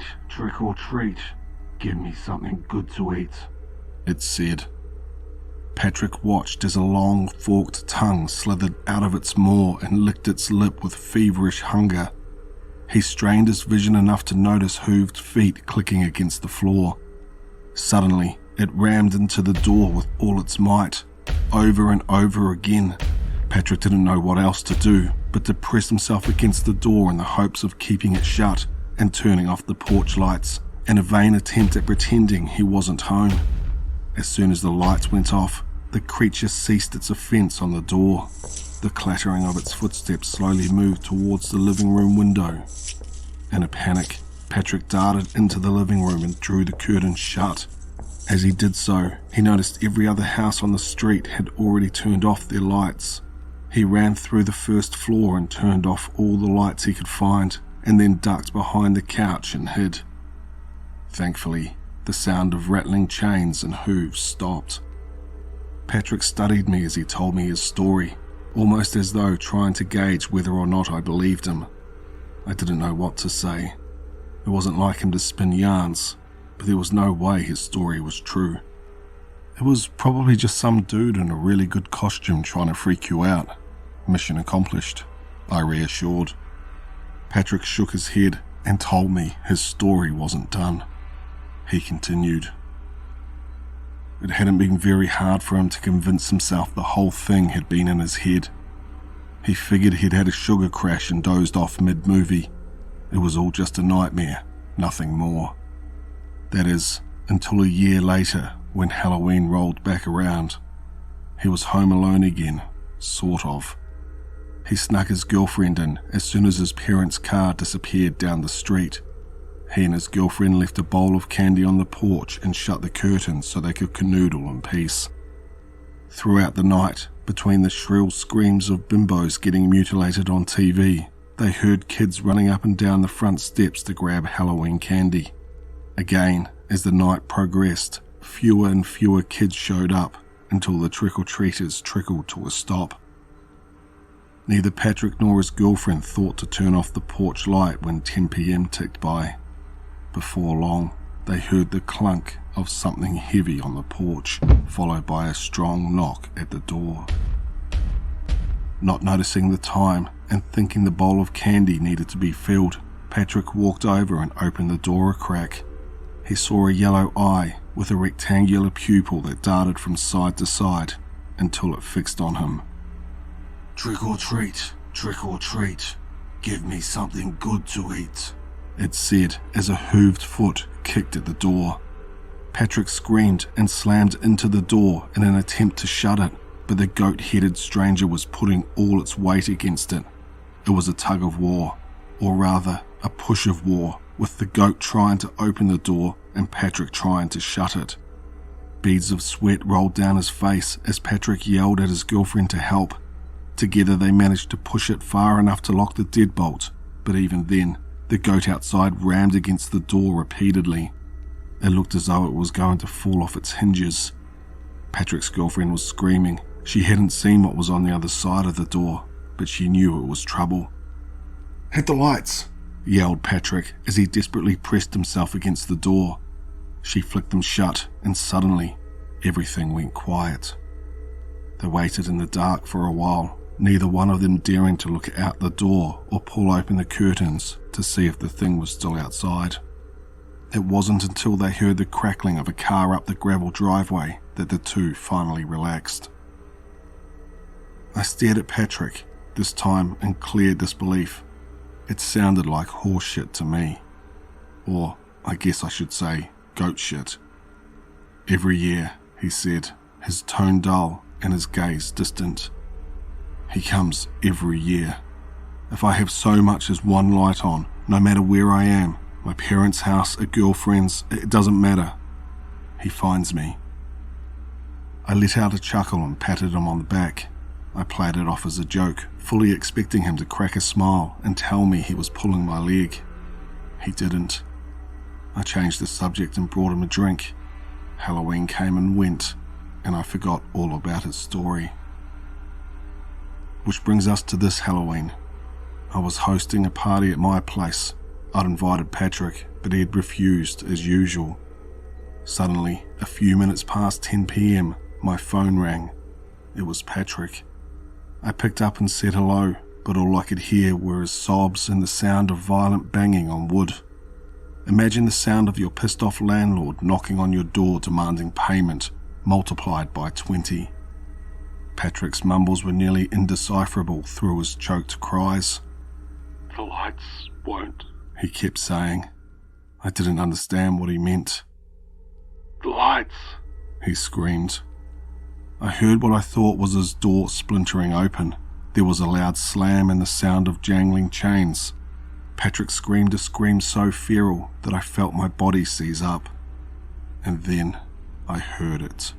give me something good to eat, it said. Patrick watched as a long, forked tongue slithered out of its maw and licked its lip with feverish hunger. He strained his vision enough to notice hooved feet clicking against the floor. Suddenly, it rammed into the door with all its might. Over and over again. Patrick didn't know what else to do but to press himself against the door in the hopes of keeping it shut and turning off the porch lights, in a vain attempt at pretending he wasn't home. As soon as the lights went off, the creature ceased its offense on the door. The clattering of its footsteps slowly moved towards the living room window. In a panic, Patrick darted into the living room and drew the curtains shut. As he did so, he noticed every other house on the street had already turned off their lights. He ran through the first floor and turned off all the lights he could find, and then ducked behind the couch and hid. Thankfully, the sound of rattling chains and hooves stopped. Patrick studied me as he told me his story, almost as though trying to gauge whether or not I believed him. I didn't know what to say. It wasn't like him to spin yarns, but there was no way his story was true. It was probably just some dude in a really good costume trying to freak you out. Mission accomplished, I reassured. Patrick shook his head and told me his story wasn't done. He continued. It hadn't been very hard for him to convince himself the whole thing had been in his head. He figured he'd had a sugar crash and dozed off mid-movie. It was all just a nightmare, nothing more. That is, until a year later, when Halloween rolled back around. He was home alone again, sort of. He snuck his girlfriend in as soon as his parents' car disappeared down the street. He and his girlfriend left a bowl of candy on the porch and shut the curtains so they could canoodle in peace. Throughout the night, Between the shrill screams of bimbos getting mutilated on TV, they heard kids running up and down the front steps to grab Halloween candy. Again, as the night progressed, fewer and fewer kids showed up until the trick-or-treaters trickled to a stop. Neither Patrick nor his girlfriend thought to turn off the porch light when 10 p.m. ticked by. Before long, they heard the clunk of something heavy on the porch, followed by a strong knock at the door. Not noticing the time and thinking the bowl of candy needed to be filled, Patrick walked over and opened the door a crack. He saw a yellow eye with a rectangular pupil that darted from side to side until it fixed on him. Trick or treat, give me something good to eat, it said as a hooved foot kicked at the door. Patrick screamed and slammed into the door in an attempt to shut it, but the goat-headed stranger was putting all its weight against it. It was a tug of war, or rather a push of war, with the goat trying to open the door and Patrick trying to shut it. Beads of sweat rolled down his face as Patrick yelled at his girlfriend to help. Together they managed to push it far enough to lock the deadbolt, but even then, the goat outside rammed against the door repeatedly. It looked as though it was going to fall off its hinges. Patrick's girlfriend was screaming. She hadn't seen what was on the other side of the door, but she knew it was trouble. "Hit the lights," yelled Patrick as he desperately pressed himself against the door. She flicked them shut, and suddenly, everything went quiet. They waited in the dark for a while, neither one of them daring to look out the door or pull open the curtains to see if the thing was still outside. It wasn't until they heard the crackling of a car up the gravel driveway that the two finally relaxed. I stared at Patrick, this time in clear disbelief. It sounded like horse shit to me. Or, I guess I should say, goat shit. "Every year," he said, his tone dull and his gaze distant. "He comes every year. If I have so much as one light on, no matter where I am, my parents' house, a girlfriend's, it doesn't matter. He finds me." I let out a chuckle and patted him on the back. I played it off as a joke, fully expecting him to crack a smile and tell me he was pulling my leg. He didn't. I changed the subject and brought him a drink. Halloween came and went, and I forgot all about his story. Which brings us to this Halloween. I was hosting a party at my place. I'd invited Patrick, but he had refused as usual. Suddenly, a few minutes past 10 p.m, my phone rang. It was Patrick. I picked up and said hello, but all I could hear were his sobs and the sound of violent banging on wood. Imagine the sound of your pissed off landlord knocking on your door demanding payment, multiplied by 20. Patrick's mumbles were nearly indecipherable through his choked cries. "The lights won't," he kept saying. I didn't understand what he meant. "The lights," he screamed. I heard what I thought was his door splintering open. There was a loud slam and the sound of jangling chains. Patrick screamed a scream so feral that I felt my body seize up. And then I heard it.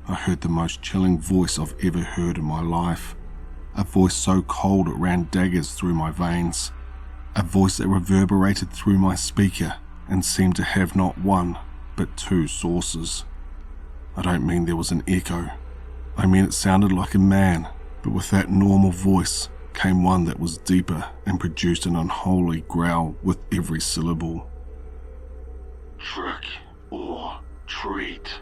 I heard the most chilling voice I've ever heard in my life. A voice so cold it ran daggers through my veins. A voice that reverberated through my speaker and seemed to have not one, but two sources. I don't mean there was an echo. I mean it sounded like a man, but with that normal voice came one that was deeper and produced an unholy growl with every syllable. "Trick or treat.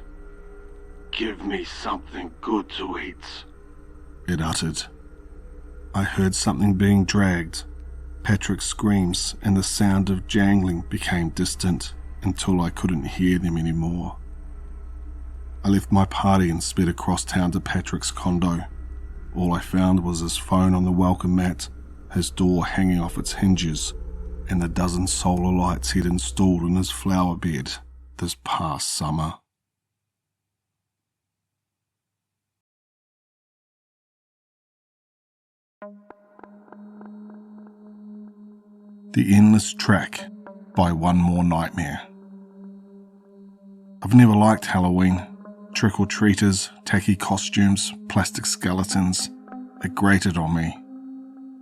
Give me something good to eat," it uttered. I heard something being dragged. Patrick's screams and the sound of jangling became distant until I couldn't hear them anymore. I left my party and sped across town to Patrick's condo. All I found was his phone on the welcome mat, his door hanging off its hinges, and the dozen solar lights he'd installed in his flower bed this past summer. The Endless Track by One More Nightmare. I've never liked Halloween. Trick-or-treaters, tacky costumes, plastic skeletons. It grated on me.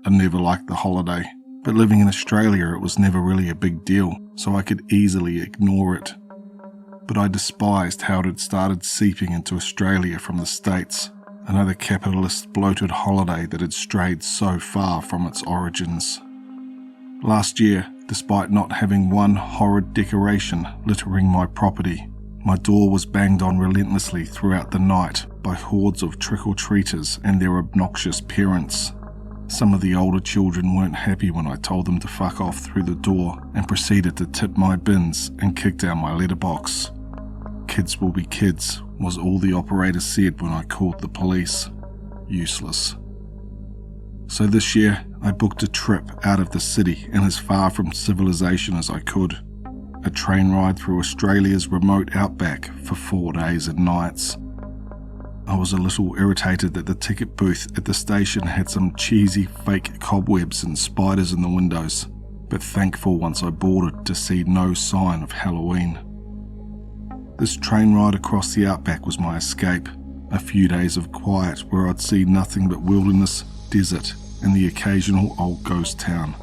I never liked the holiday, but living in Australia it was never really a big deal, so I could easily ignore it. But I despised how it had started seeping into Australia from the States, another capitalist bloated holiday that had strayed so far from its origins. Last year, despite not having one horrid decoration littering my property, my door was banged on relentlessly throughout the night by hordes of trick-or-treaters and their obnoxious parents. Some of the older children weren't happy when I told them to fuck off through the door and proceeded to tip my bins and kick down my letterbox. Kids will be kids, was all the operator said when I called the police. Useless. So this year, I booked a trip out of the city and as far from civilization as I could. A train ride through Australia's remote outback for 4 days and nights. I was a little irritated that the ticket booth at the station had some cheesy fake cobwebs and spiders in the windows, but thankful once I boarded to see no sign of Halloween. This train ride across the outback was my escape, a few days of quiet where I'd see nothing but wilderness, desert, and the occasional old ghost town.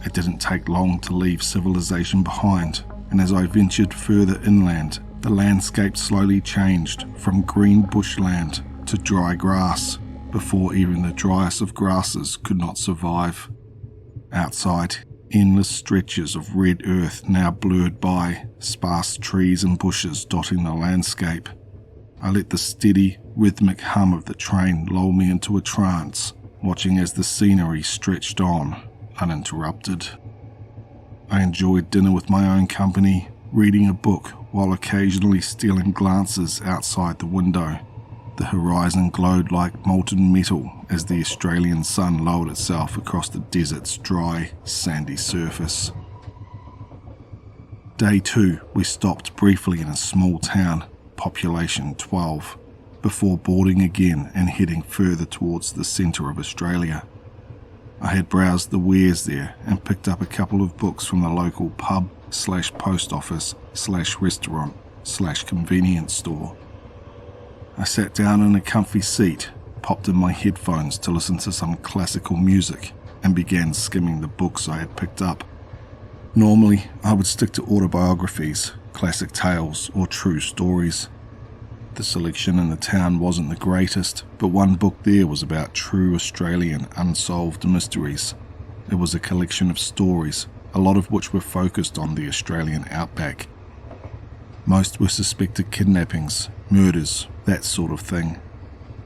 It didn't take long to leave civilization behind, and as I ventured further inland, the landscape slowly changed from green bushland to dry grass, before even the driest of grasses could not survive. Outside, endless stretches of red earth now blurred by, sparse trees and bushes dotting the landscape. I let the steady, rhythmic hum of the train lull me into a trance, watching as the scenery stretched on, uninterrupted. I enjoyed dinner with my own company, reading a book while occasionally stealing glances outside the window. The horizon glowed like molten metal as the Australian sun lowered itself across the desert's dry, sandy surface. Day 2, we stopped briefly in a small town, population 12, before boarding again and heading further towards the centre of Australia. I had browsed the wares there and picked up a couple of books from the local pub/post office/restaurant/convenience store. I sat down in a comfy seat, popped in my headphones to listen to some classical music, and began skimming the books I had picked up. Normally, I would stick to autobiographies, classic tales, or true stories. The selection in the town wasn't the greatest, but one book there was about true Australian unsolved mysteries. It was a collection of stories, a lot of which were focused on the Australian outback. Most were suspected kidnappings, murders, that sort of thing.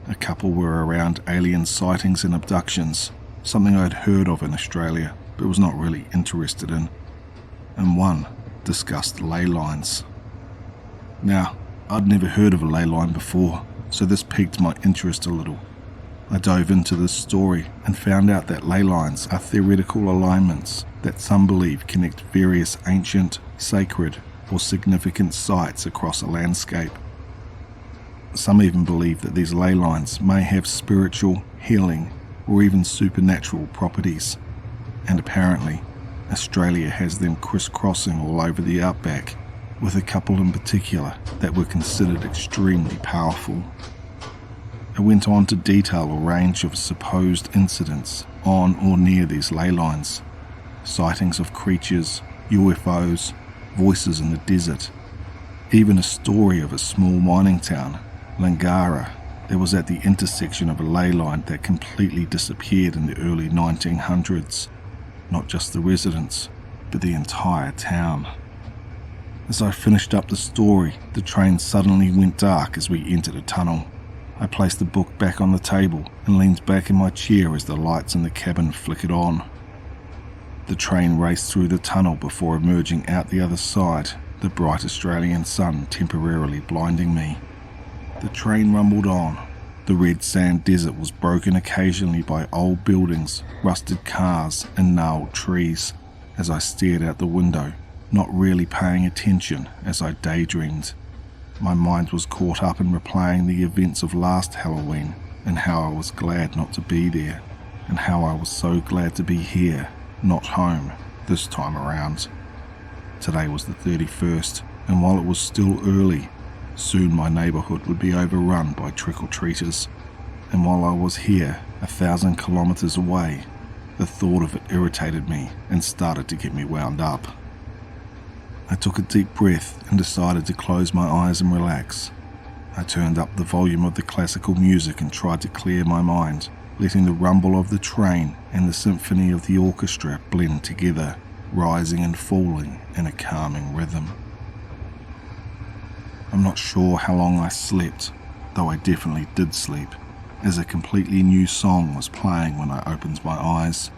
A couple were around alien sightings and abductions, something I'd heard of in Australia, but was not really interested in. And one discussed ley lines. Now, I'd never heard of a ley line before, so this piqued my interest a little. I dove into this story and found out that ley lines are theoretical alignments that some believe connect various ancient, sacred, or significant sites across a landscape. Some even believe that these ley lines may have spiritual, healing, or even supernatural properties, and apparently, Australia has them crisscrossing all over the outback, with a couple in particular that were considered extremely powerful. It went on to detail a range of supposed incidents on or near these ley lines, sightings of creatures, UFOs, voices in the desert, even a story of a small mining town, Langara, that was at the intersection of a ley line that completely disappeared in the early 1900s. Not just the residents, but the entire town. As I finished up the story, the train suddenly went dark as we entered a tunnel. I placed the book back on the table and leaned back in my chair as the lights in the cabin flickered on. The train raced through the tunnel before emerging out the other side, the bright Australian sun temporarily blinding me. The train rumbled on. The red sand desert was broken occasionally by old buildings, rusted cars, and gnarled trees as I stared out the window, not really paying attention as I daydreamed. My mind was caught up in replaying the events of last Halloween and how I was glad not to be there, and how I was so glad to be here, not home, this time around. Today was the 31st, and while it was still early, Soon my neighbourhood would be overrun by trick-or-treaters, and while I was here, 1,000 kilometres away, the thought of it irritated me and started to get me wound up. I took a deep breath and decided to close my eyes and relax. I turned up the volume of the classical music and tried to clear my mind, letting the rumble of the train and the symphony of the orchestra blend together, rising and falling in a calming rhythm. I'm not sure how long I slept, though I definitely did sleep, as a completely new song was playing when I opened my eyes.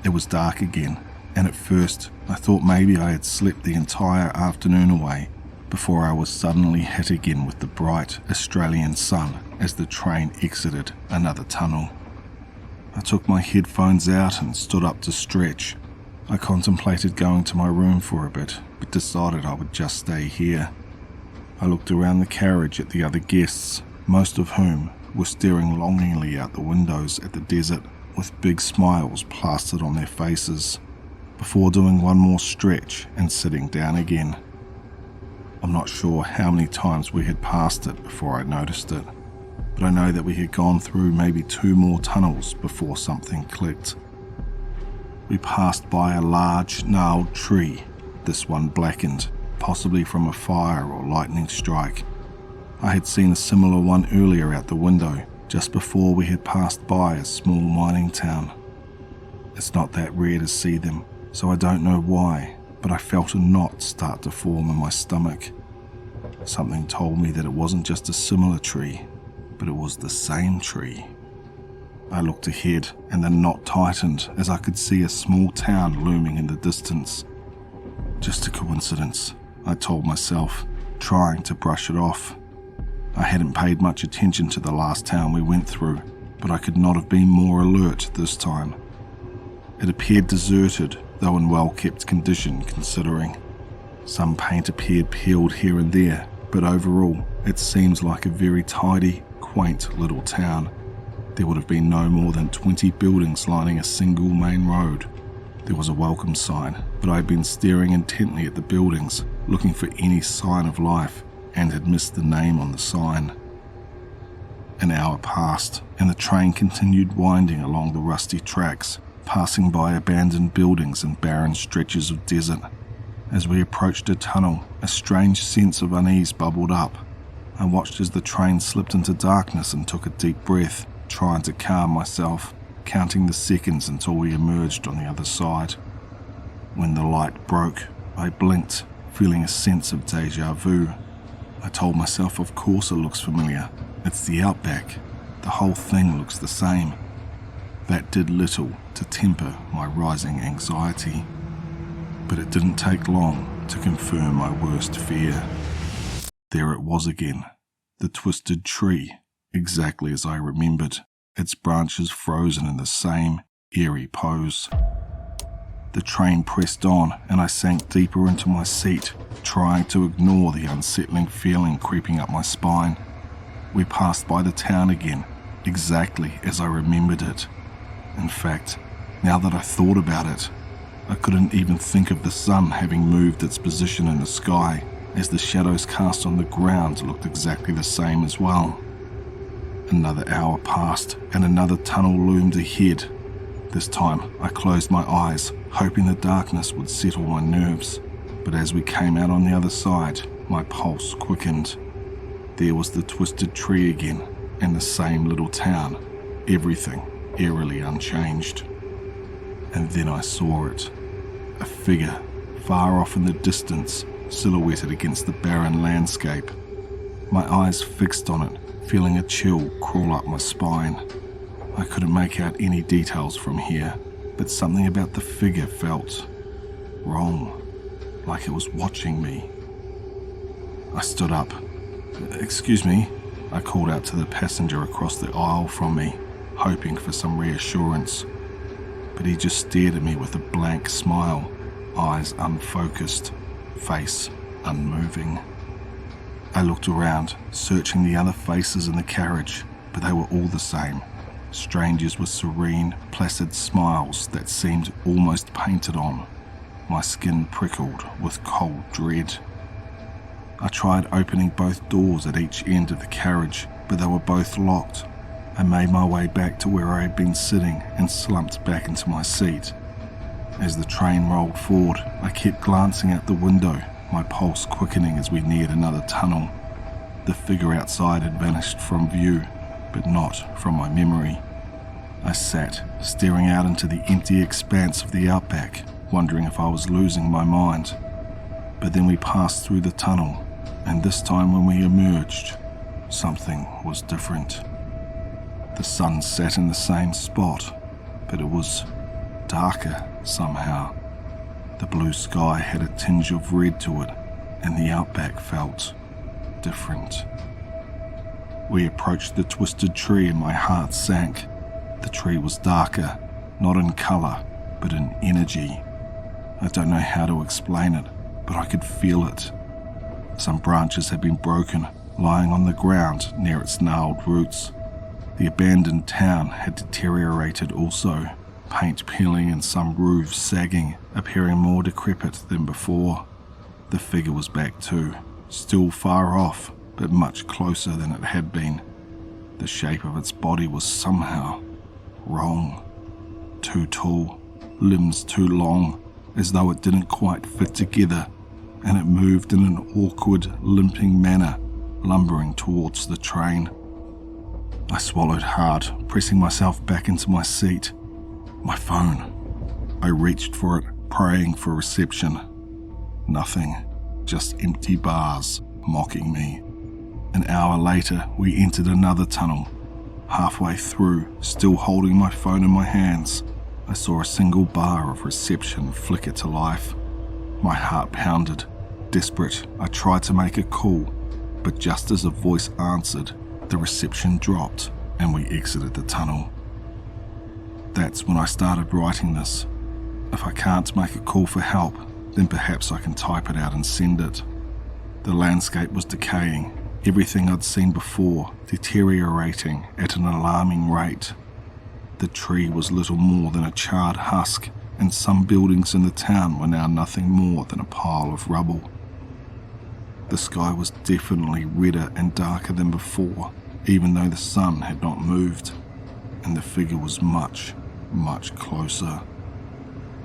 It was dark again, and at first I thought maybe I had slept the entire afternoon away, before I was suddenly hit again with the bright Australian sun as the train exited another tunnel. I took my headphones out and stood up to stretch. I contemplated going to my room for a bit, but decided I would just stay here. I looked around the carriage at the other guests, most of whom were staring longingly out the windows at the desert with big smiles plastered on their faces, before doing one more stretch and sitting down again. I'm not sure how many times we had passed it before I noticed it, but I know that we had gone through maybe 2 more tunnels before something clicked. We passed by a large, gnarled tree, this one blackened, possibly from a fire or lightning strike. I had seen a similar one earlier out the window, just before we had passed by a small mining town. It's not that rare to see them, so I don't know why, but I felt a knot start to form in my stomach. Something told me that it wasn't just a similar tree, but it was the same tree. I looked ahead and the knot tightened as I could see a small town looming in the distance. Just a coincidence, I told myself, trying to brush it off. I hadn't paid much attention to the last town we went through, but I could not have been more alert this time. It appeared deserted, though in well-kept condition considering. Some paint appeared peeled here and there, but overall it seems like a very tidy, quaint little town. There would have been no more than 20 buildings lining a single main road. There was a welcome sign, but I had been staring intently at the buildings, looking for any sign of life, and had missed the name on the sign. An hour passed, and the train continued winding along the rusty tracks, passing by abandoned buildings and barren stretches of desert. As we approached a tunnel, a strange sense of unease bubbled up. I watched as the train slipped into darkness and took a deep breath, trying to calm myself, counting the seconds until we emerged on the other side. When the light broke, I blinked, feeling a sense of déjà vu. I told myself, of course it looks familiar. It's the outback. The whole thing looks the same. That did little to temper my rising anxiety. But it didn't take long to confirm my worst fear. There it was again, the twisted tree, exactly as I remembered, its branches frozen in the same eerie pose. The train pressed on and I sank deeper into my seat, trying to ignore the unsettling feeling creeping up my spine. We passed by the town again, exactly as I remembered it. In fact, now that I thought about it, I couldn't even think of the sun having moved its position in the sky, as the shadows cast on the ground looked exactly the same as well. Another hour passed and another tunnel loomed ahead. This time I closed my eyes, hoping the darkness would settle my nerves, but as we came out on the other side, my pulse quickened. There was the twisted tree again, and the same little town, everything eerily unchanged. And then I saw it, a figure far off in the distance, silhouetted against the barren landscape. My eyes fixed on it, feeling a chill crawl up my spine. I couldn't make out any details from here, but something about the figure felt wrong, like it was watching me. I stood up. "Excuse me," I called out to the passenger across the aisle from me, hoping for some reassurance. But he just stared at me with a blank smile, eyes unfocused, face unmoving. I looked around, searching the other faces in the carriage, but they were all the same. Strangers with serene, placid smiles that seemed almost painted on. My skin prickled with cold dread. I tried opening both doors at each end of the carriage, but they were both locked. I made my way back to where I had been sitting and slumped back into my seat. As the train rolled forward, I kept glancing out the window, my pulse quickening as we neared another tunnel. The figure outside had vanished from view, but not from my memory. I sat, staring out into the empty expanse of the outback, wondering if I was losing my mind. But then we passed through the tunnel, and this time when we emerged, something was different. The sun sat in the same spot, but it was darker somehow. The blue sky had a tinge of red to it, and the outback felt different. We approached the twisted tree and my heart sank. The tree was darker, not in colour, but in energy. I don't know how to explain it, but I could feel it. Some branches had been broken, lying on the ground near its gnarled roots. The abandoned town had deteriorated also, paint peeling and some roofs sagging, appearing more decrepit than before. The figure was back too, still far off, but much closer than it had been. The shape of its body was somehow wrong. Too tall, limbs too long, as though it didn't quite fit together, and it moved in an awkward, limping manner, lumbering towards the train. I swallowed hard, pressing myself back into my seat. My phone. I reached for it, praying for reception. Nothing, just empty bars mocking me. An hour later, we entered another tunnel. Halfway through, still holding my phone in my hands, I saw a single bar of reception flicker to life. My heart pounded. Desperate, I tried to make a call, but just as a voice answered, the reception dropped and we exited the tunnel. That's when I started writing this. If I can't make a call for help, then perhaps I can type it out and send it. The landscape was decaying, everything I'd seen before deteriorating at an alarming rate. The tree was little more than a charred husk, and some buildings in the town were now nothing more than a pile of rubble. The sky was definitely redder and darker than before, even though the sun had not moved, and the figure was much, much closer.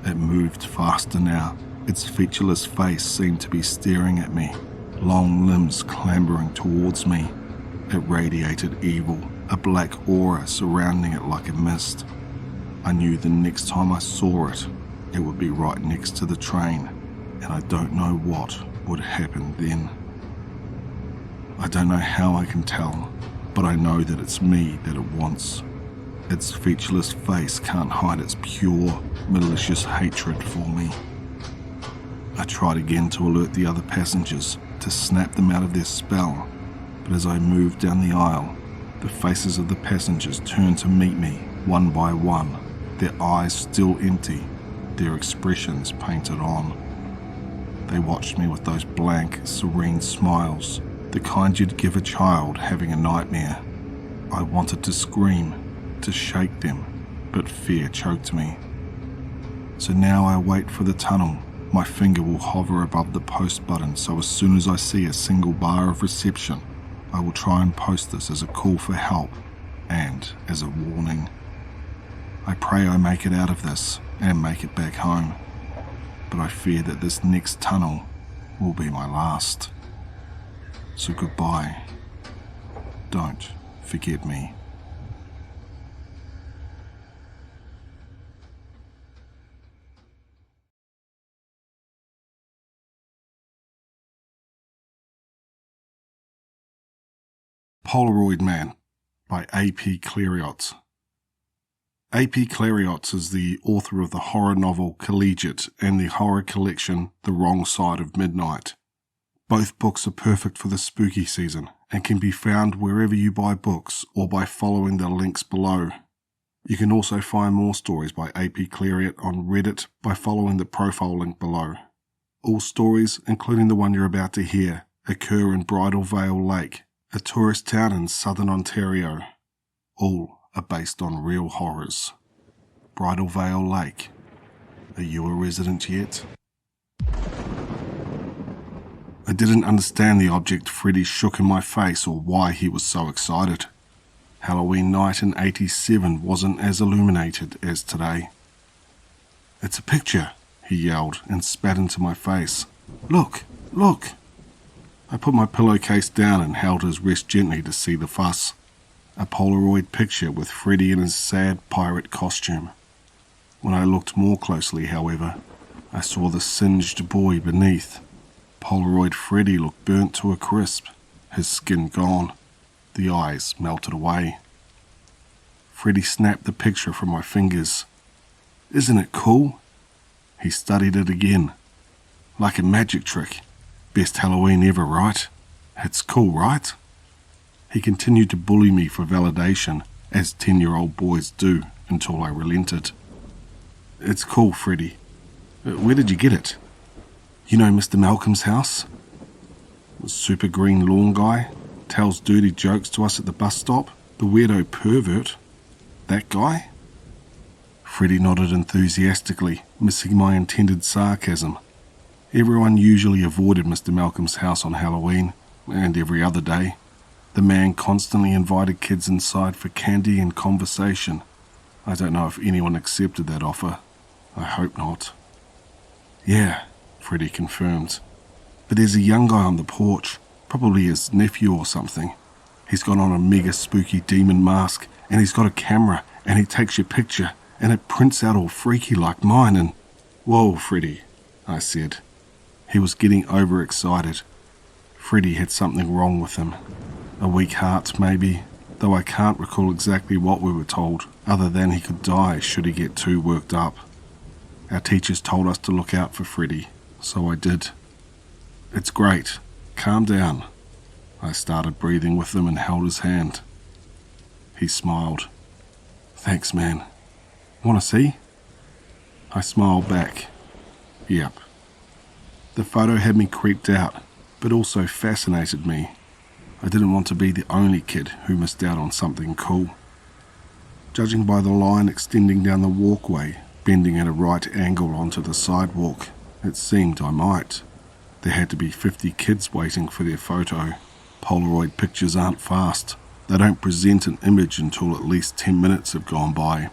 It moved faster now. Its featureless face seemed to be staring at me, long limbs clambering towards me. It radiated evil, a black aura surrounding it like a mist. I knew the next time I saw it, it would be right next to the train, and I don't know what would happen then. I don't know how I can tell, but I know that it's me that it wants. Its featureless face can't hide its pure, malicious hatred for me. I tried again to alert the other passengers, to snap them out of their spell, but as I moved down the aisle, the faces of the passengers turned to meet me, one by one, their eyes still empty, their expressions painted on. They watched me with those blank, serene smiles, the kind you'd give a child having a nightmare. I wanted to scream, to shake them, but fear choked me. So now I wait for the tunnel. My finger will hover above the post button, so as soon as I see a single bar of reception, I will try and post this as a call for help and as a warning. I pray I make it out of this and make it back home, but I fear that this next tunnel will be my last. So goodbye. Don't forget me. Polaroid Man by A.P. Cleriot. A.P. Cleriot is the author of the horror novel Collegiate and the horror collection The Wrong Side of Midnight. Both books are perfect for the spooky season and can be found wherever you buy books or by following the links below. You can also find more stories by A.P. Cleriot on Reddit by following the profile link below. All stories, including the one you're about to hear, occur in Bridal Veil Lake, a tourist town in southern Ontario. All are based on real horrors. Bridal Veil Lake. Are you a resident yet? I didn't understand the object Freddy shook in my face or why he was so excited. Halloween night in 87 wasn't as illuminated as today. "It's a picture," he yelled and spat into my face. "Look, look." I put my pillowcase down and held his wrist gently to see the fuss. A Polaroid picture with Freddy in his sad pirate costume. When I looked more closely, however, I saw the singed boy beneath. Polaroid Freddy looked burnt to a crisp, his skin gone, the eyes melted away. Freddy snapped the picture from my fingers. "Isn't it cool?" He studied it again. "Like a magic trick. Best Halloween ever, right? It's cool, right?" He continued to bully me for validation, as 10-year-old boys do, until I relented. "It's cool, Freddy. Where did you get it? You know Mr. Malcolm's house? The super green lawn guy? Tells dirty jokes to us at the bus stop? The weirdo pervert? That guy?" Freddy nodded enthusiastically, missing my intended sarcasm. Everyone usually avoided Mr. Malcolm's house on Halloween, and every other day. The man constantly invited kids inside for candy and conversation. I don't know if anyone accepted that offer. I hope not. "Yeah," Freddy confirmed. "But there's a young guy on the porch, probably his nephew or something. He's got on a mega spooky demon mask, and he's got a camera, and he takes your picture, and it prints out all freaky like mine, and—" "Whoa, Freddy," I said. He was getting overexcited. Freddy had something wrong with him. A weak heart, maybe, though I can't recall exactly what we were told, other than he could die should he get too worked up. Our teachers told us to look out for Freddy, so I did. "It's great. Calm down." I started breathing with him and held his hand. He smiled. "Thanks, man. Want to see?" I smiled back. Yep. The photo had me creeped out, but also fascinated me. I didn't want to be the only kid who missed out on something cool. Judging by the line extending down the walkway, bending at a right angle onto the sidewalk, it seemed I might. There had to be 50 kids waiting for their photo. Polaroid pictures aren't fast. They don't present an image until at least 10 minutes have gone by.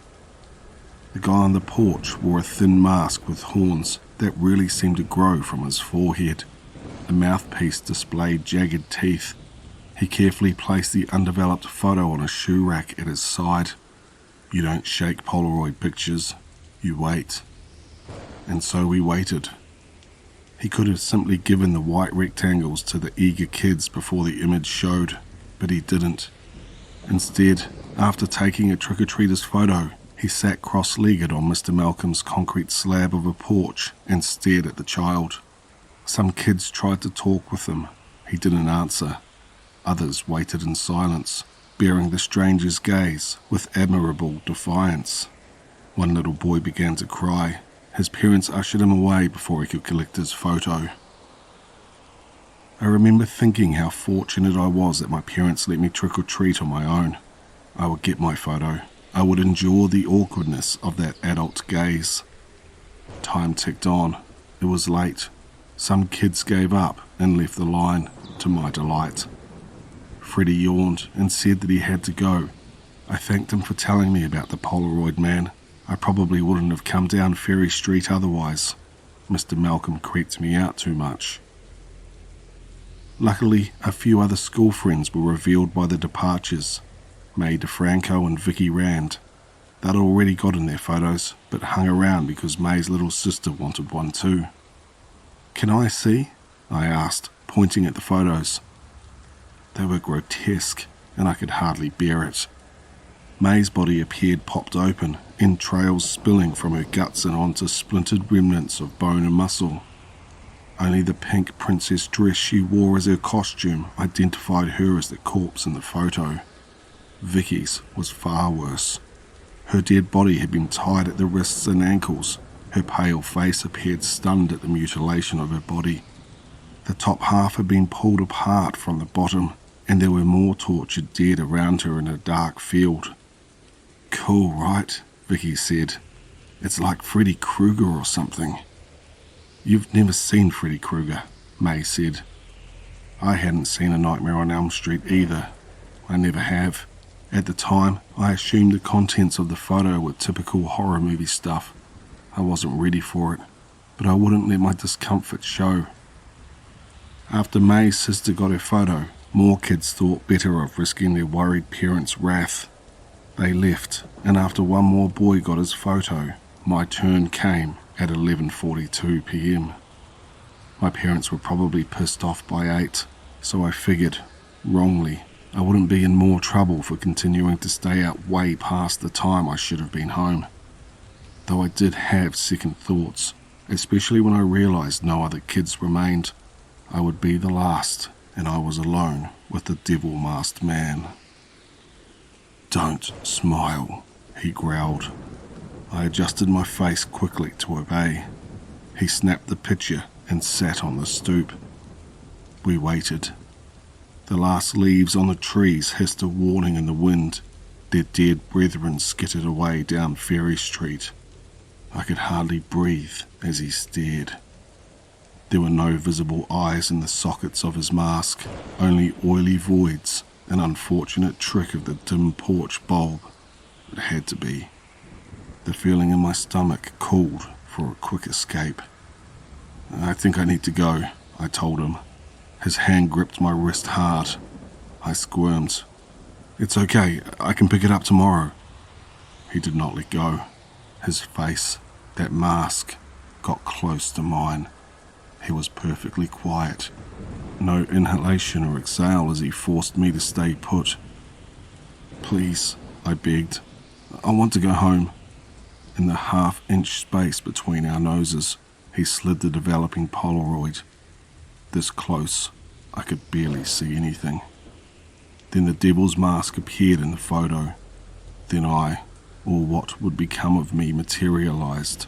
The guy on the porch wore a thin mask with horns that really seemed to grow from his forehead. The mouthpiece displayed jagged teeth. He carefully placed the undeveloped photo on a shoe rack at his side. You don't shake Polaroid pictures, you wait. And so we waited. He could have simply given the white rectangles to the eager kids before the image showed, but he didn't. Instead, after taking a trick-or-treater's photo, he sat cross-legged on Mr. Malcolm's concrete slab of a porch and stared at the child. Some kids tried to talk with him. He didn't answer. Others waited in silence, bearing the stranger's gaze with admirable defiance. One little boy began to cry. His parents ushered him away before he could collect his photo. I remember thinking how fortunate I was that my parents let me trick-or-treat on my own. I would get my photo. I would endure the awkwardness of that adult gaze. Time ticked on. It was late. Some kids gave up and left the line, to my delight. Freddy yawned and said that he had to go. I thanked him for telling me about the Polaroid man. I probably wouldn't have come down Ferry Street otherwise. Mr. Malcolm creeped me out too much. Luckily, a few other school friends were revealed by the departures. May DeFranco and Vicky Rand. They'd already gotten their photos, but hung around because May's little sister wanted one too. "Can I see?" I asked, pointing at the photos. They were grotesque, and I could hardly bear it. May's body appeared popped open, entrails spilling from her guts and onto splintered remnants of bone and muscle. Only the pink princess dress she wore as her costume identified her as the corpse in the photo. Vicky's was far worse. Her dead body had been tied at the wrists and ankles. Her pale face appeared stunned at the mutilation of her body. The top half had been pulled apart from the bottom, and there were more tortured dead around her in a dark field. "Cool, right?" Vicky said. "It's like Freddy Krueger or something." "You've never seen Freddy Krueger," May said. I hadn't seen A Nightmare on Elm Street either. I never have. At the time, I assumed the contents of the photo were typical horror movie stuff. I wasn't ready for it, but I wouldn't let my discomfort show. After May's sister got her photo, more kids thought better of risking their worried parents' wrath. They left, and after one more boy got his photo, my turn came at 11:42 p.m. My parents were probably pissed off by 8, so I figured, wrongly, I wouldn't be in more trouble for continuing to stay out way past the time I should have been home. Though I did have second thoughts, especially when I realized no other kids remained. I would be the last, and I was alone with the devil-masked man. "Don't smile," he growled. I adjusted my face quickly to obey. He snapped the picture and sat on the stoop. We waited. The last leaves on the trees hissed a warning in the wind. Their dead brethren skittered away down Ferry Street. I could hardly breathe as he stared. There were no visible eyes in the sockets of his mask, only oily voids, an unfortunate trick of the dim porch bulb. It had to be. The feeling in my stomach called for a quick escape. "I think I need to go," I told him. His hand gripped my wrist hard. I squirmed. "It's okay, I can pick it up tomorrow." He did not let go. His face, that mask, got close to mine. He was perfectly quiet. No inhalation or exhale as he forced me to stay put. "Please," I begged. "I want to go home." In the half-inch space between our noses, he slid the developing Polaroid. This close, I could barely see anything. Then the devil's mask appeared in the photo. Then I, or what would become of me, materialized.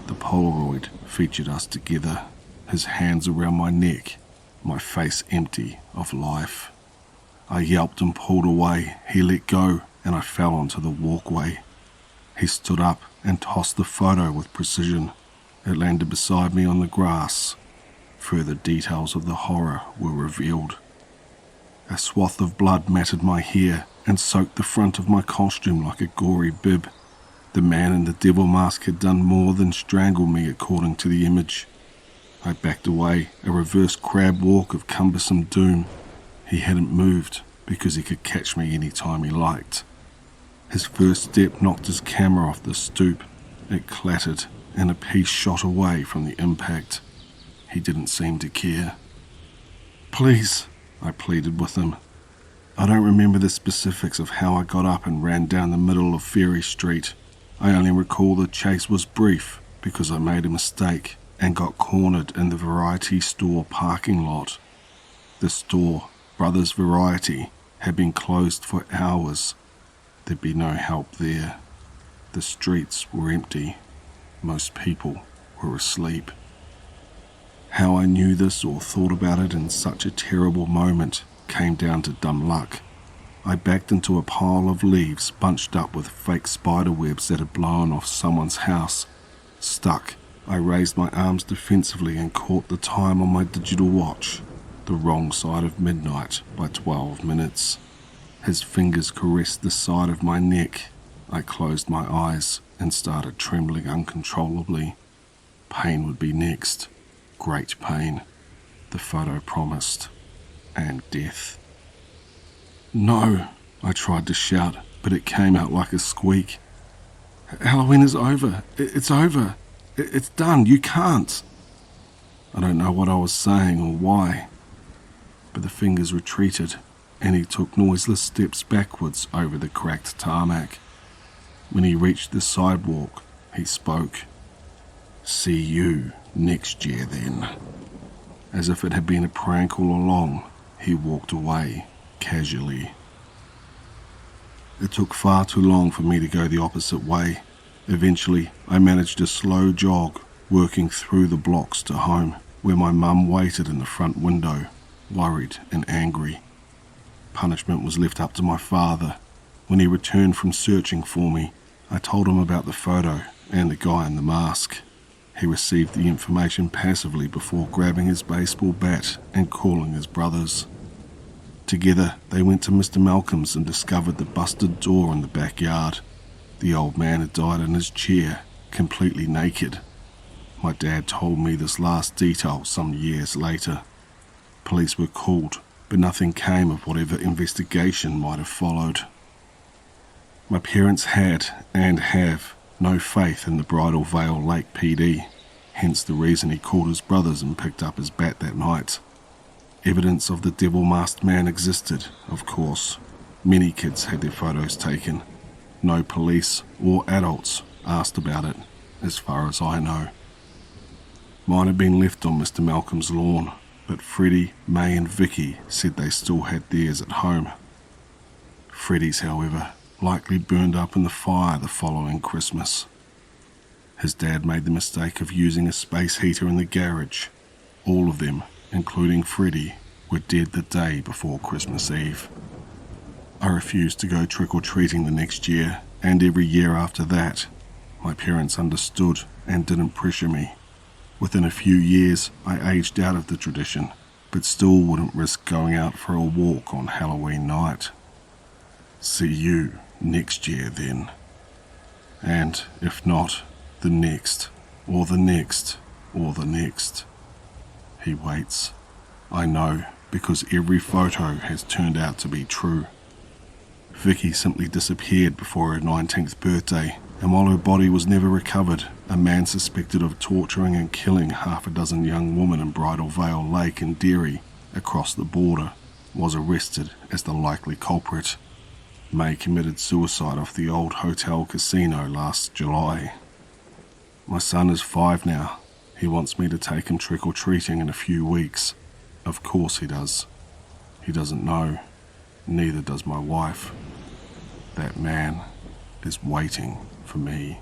The Polaroid featured us together, his hands around my neck, my face empty of life. I yelped and pulled away. He let go, and I fell onto the walkway. He stood up and tossed the photo with precision. It landed beside me on the grass. Further details of the horror were revealed. A swath of blood matted my hair and soaked the front of my costume like a gory bib. The man in the devil mask had done more than strangle me according to the image. I backed away, a reverse crab walk of cumbersome doom. He hadn't moved because he could catch me any time he liked. His first step knocked his camera off the stoop. It clattered, and a piece shot away from the impact. He didn't seem to care. "Please," I pleaded with him. I don't remember the specifics of how I got up and ran down the middle of Ferry Street. I only recall the chase was brief because I made a mistake and got cornered in the variety store parking lot. The store, Brothers Variety, had been closed for hours. There'd be no help there. The streets were empty. Most people were asleep. How I knew this or thought about it in such a terrible moment came down to dumb luck. I backed into a pile of leaves bunched up with fake spider webs that had blown off someone's house. Stuck, I raised my arms defensively and caught the time on my digital watch, the wrong side of midnight by 12 minutes. His fingers caressed the side of my neck. I closed my eyes and started trembling uncontrollably. Pain would be next. Great pain, the photo promised, and death. "No," I tried to shout, but it came out like a squeak. "Halloween is over. It's over. It's done. You can't." I don't know what I was saying or why, but the fingers retreated, and he took noiseless steps backwards over the cracked tarmac. When he reached the sidewalk, he spoke. "See you next year, then." As if it had been a prank all along, he walked away, casually. It took far too long for me to go the opposite way. Eventually, I managed a slow jog, working through the blocks to home, where my mum waited in the front window, worried and angry. Punishment was left up to my father. When he returned from searching for me, I told him about the photo and the guy in the mask. He received the information passively before grabbing his baseball bat and calling his brothers. Together, they went to Mr. Malcolm's and discovered the busted door in the backyard. The old man had died in his chair, completely naked. My dad told me this last detail some years later. Police were called, but nothing came of whatever investigation might have followed. My parents had, and have, no faith in the Bridal Veil Lake PD, hence the reason he called his brothers and picked up his bat that night. Evidence of the devil-masked man existed, of course. Many kids had their photos taken. No police or adults asked about it, as far as I know. Mine had been left on Mr. Malcolm's lawn, but Freddie, May and Vicky said they still had theirs at home. Freddie's, however, likely burned up in the fire the following Christmas. His dad made the mistake of using a space heater in the garage. All of them, including Freddie, were dead the day before Christmas Eve. I refused to go trick-or-treating the next year, and every year after that. My parents understood and didn't pressure me. Within a few years, I aged out of the tradition, but still wouldn't risk going out for a walk on Halloween night. See you next year then. And if not, the next, or the next, or the next. He waits. I know, because every photo has turned out to be true. Vicky simply disappeared before her 19th birthday, and while her body was never recovered, a man suspected of torturing and killing half a dozen young women in Bridal Veil Lake in Derry, across the border, was arrested as the likely culprit. May committed suicide off the old hotel casino last July. My son is 5 now. He wants me to take him trick-or-treating in a few weeks. Of course he does. He doesn't know. Neither does my wife. That man is waiting for me.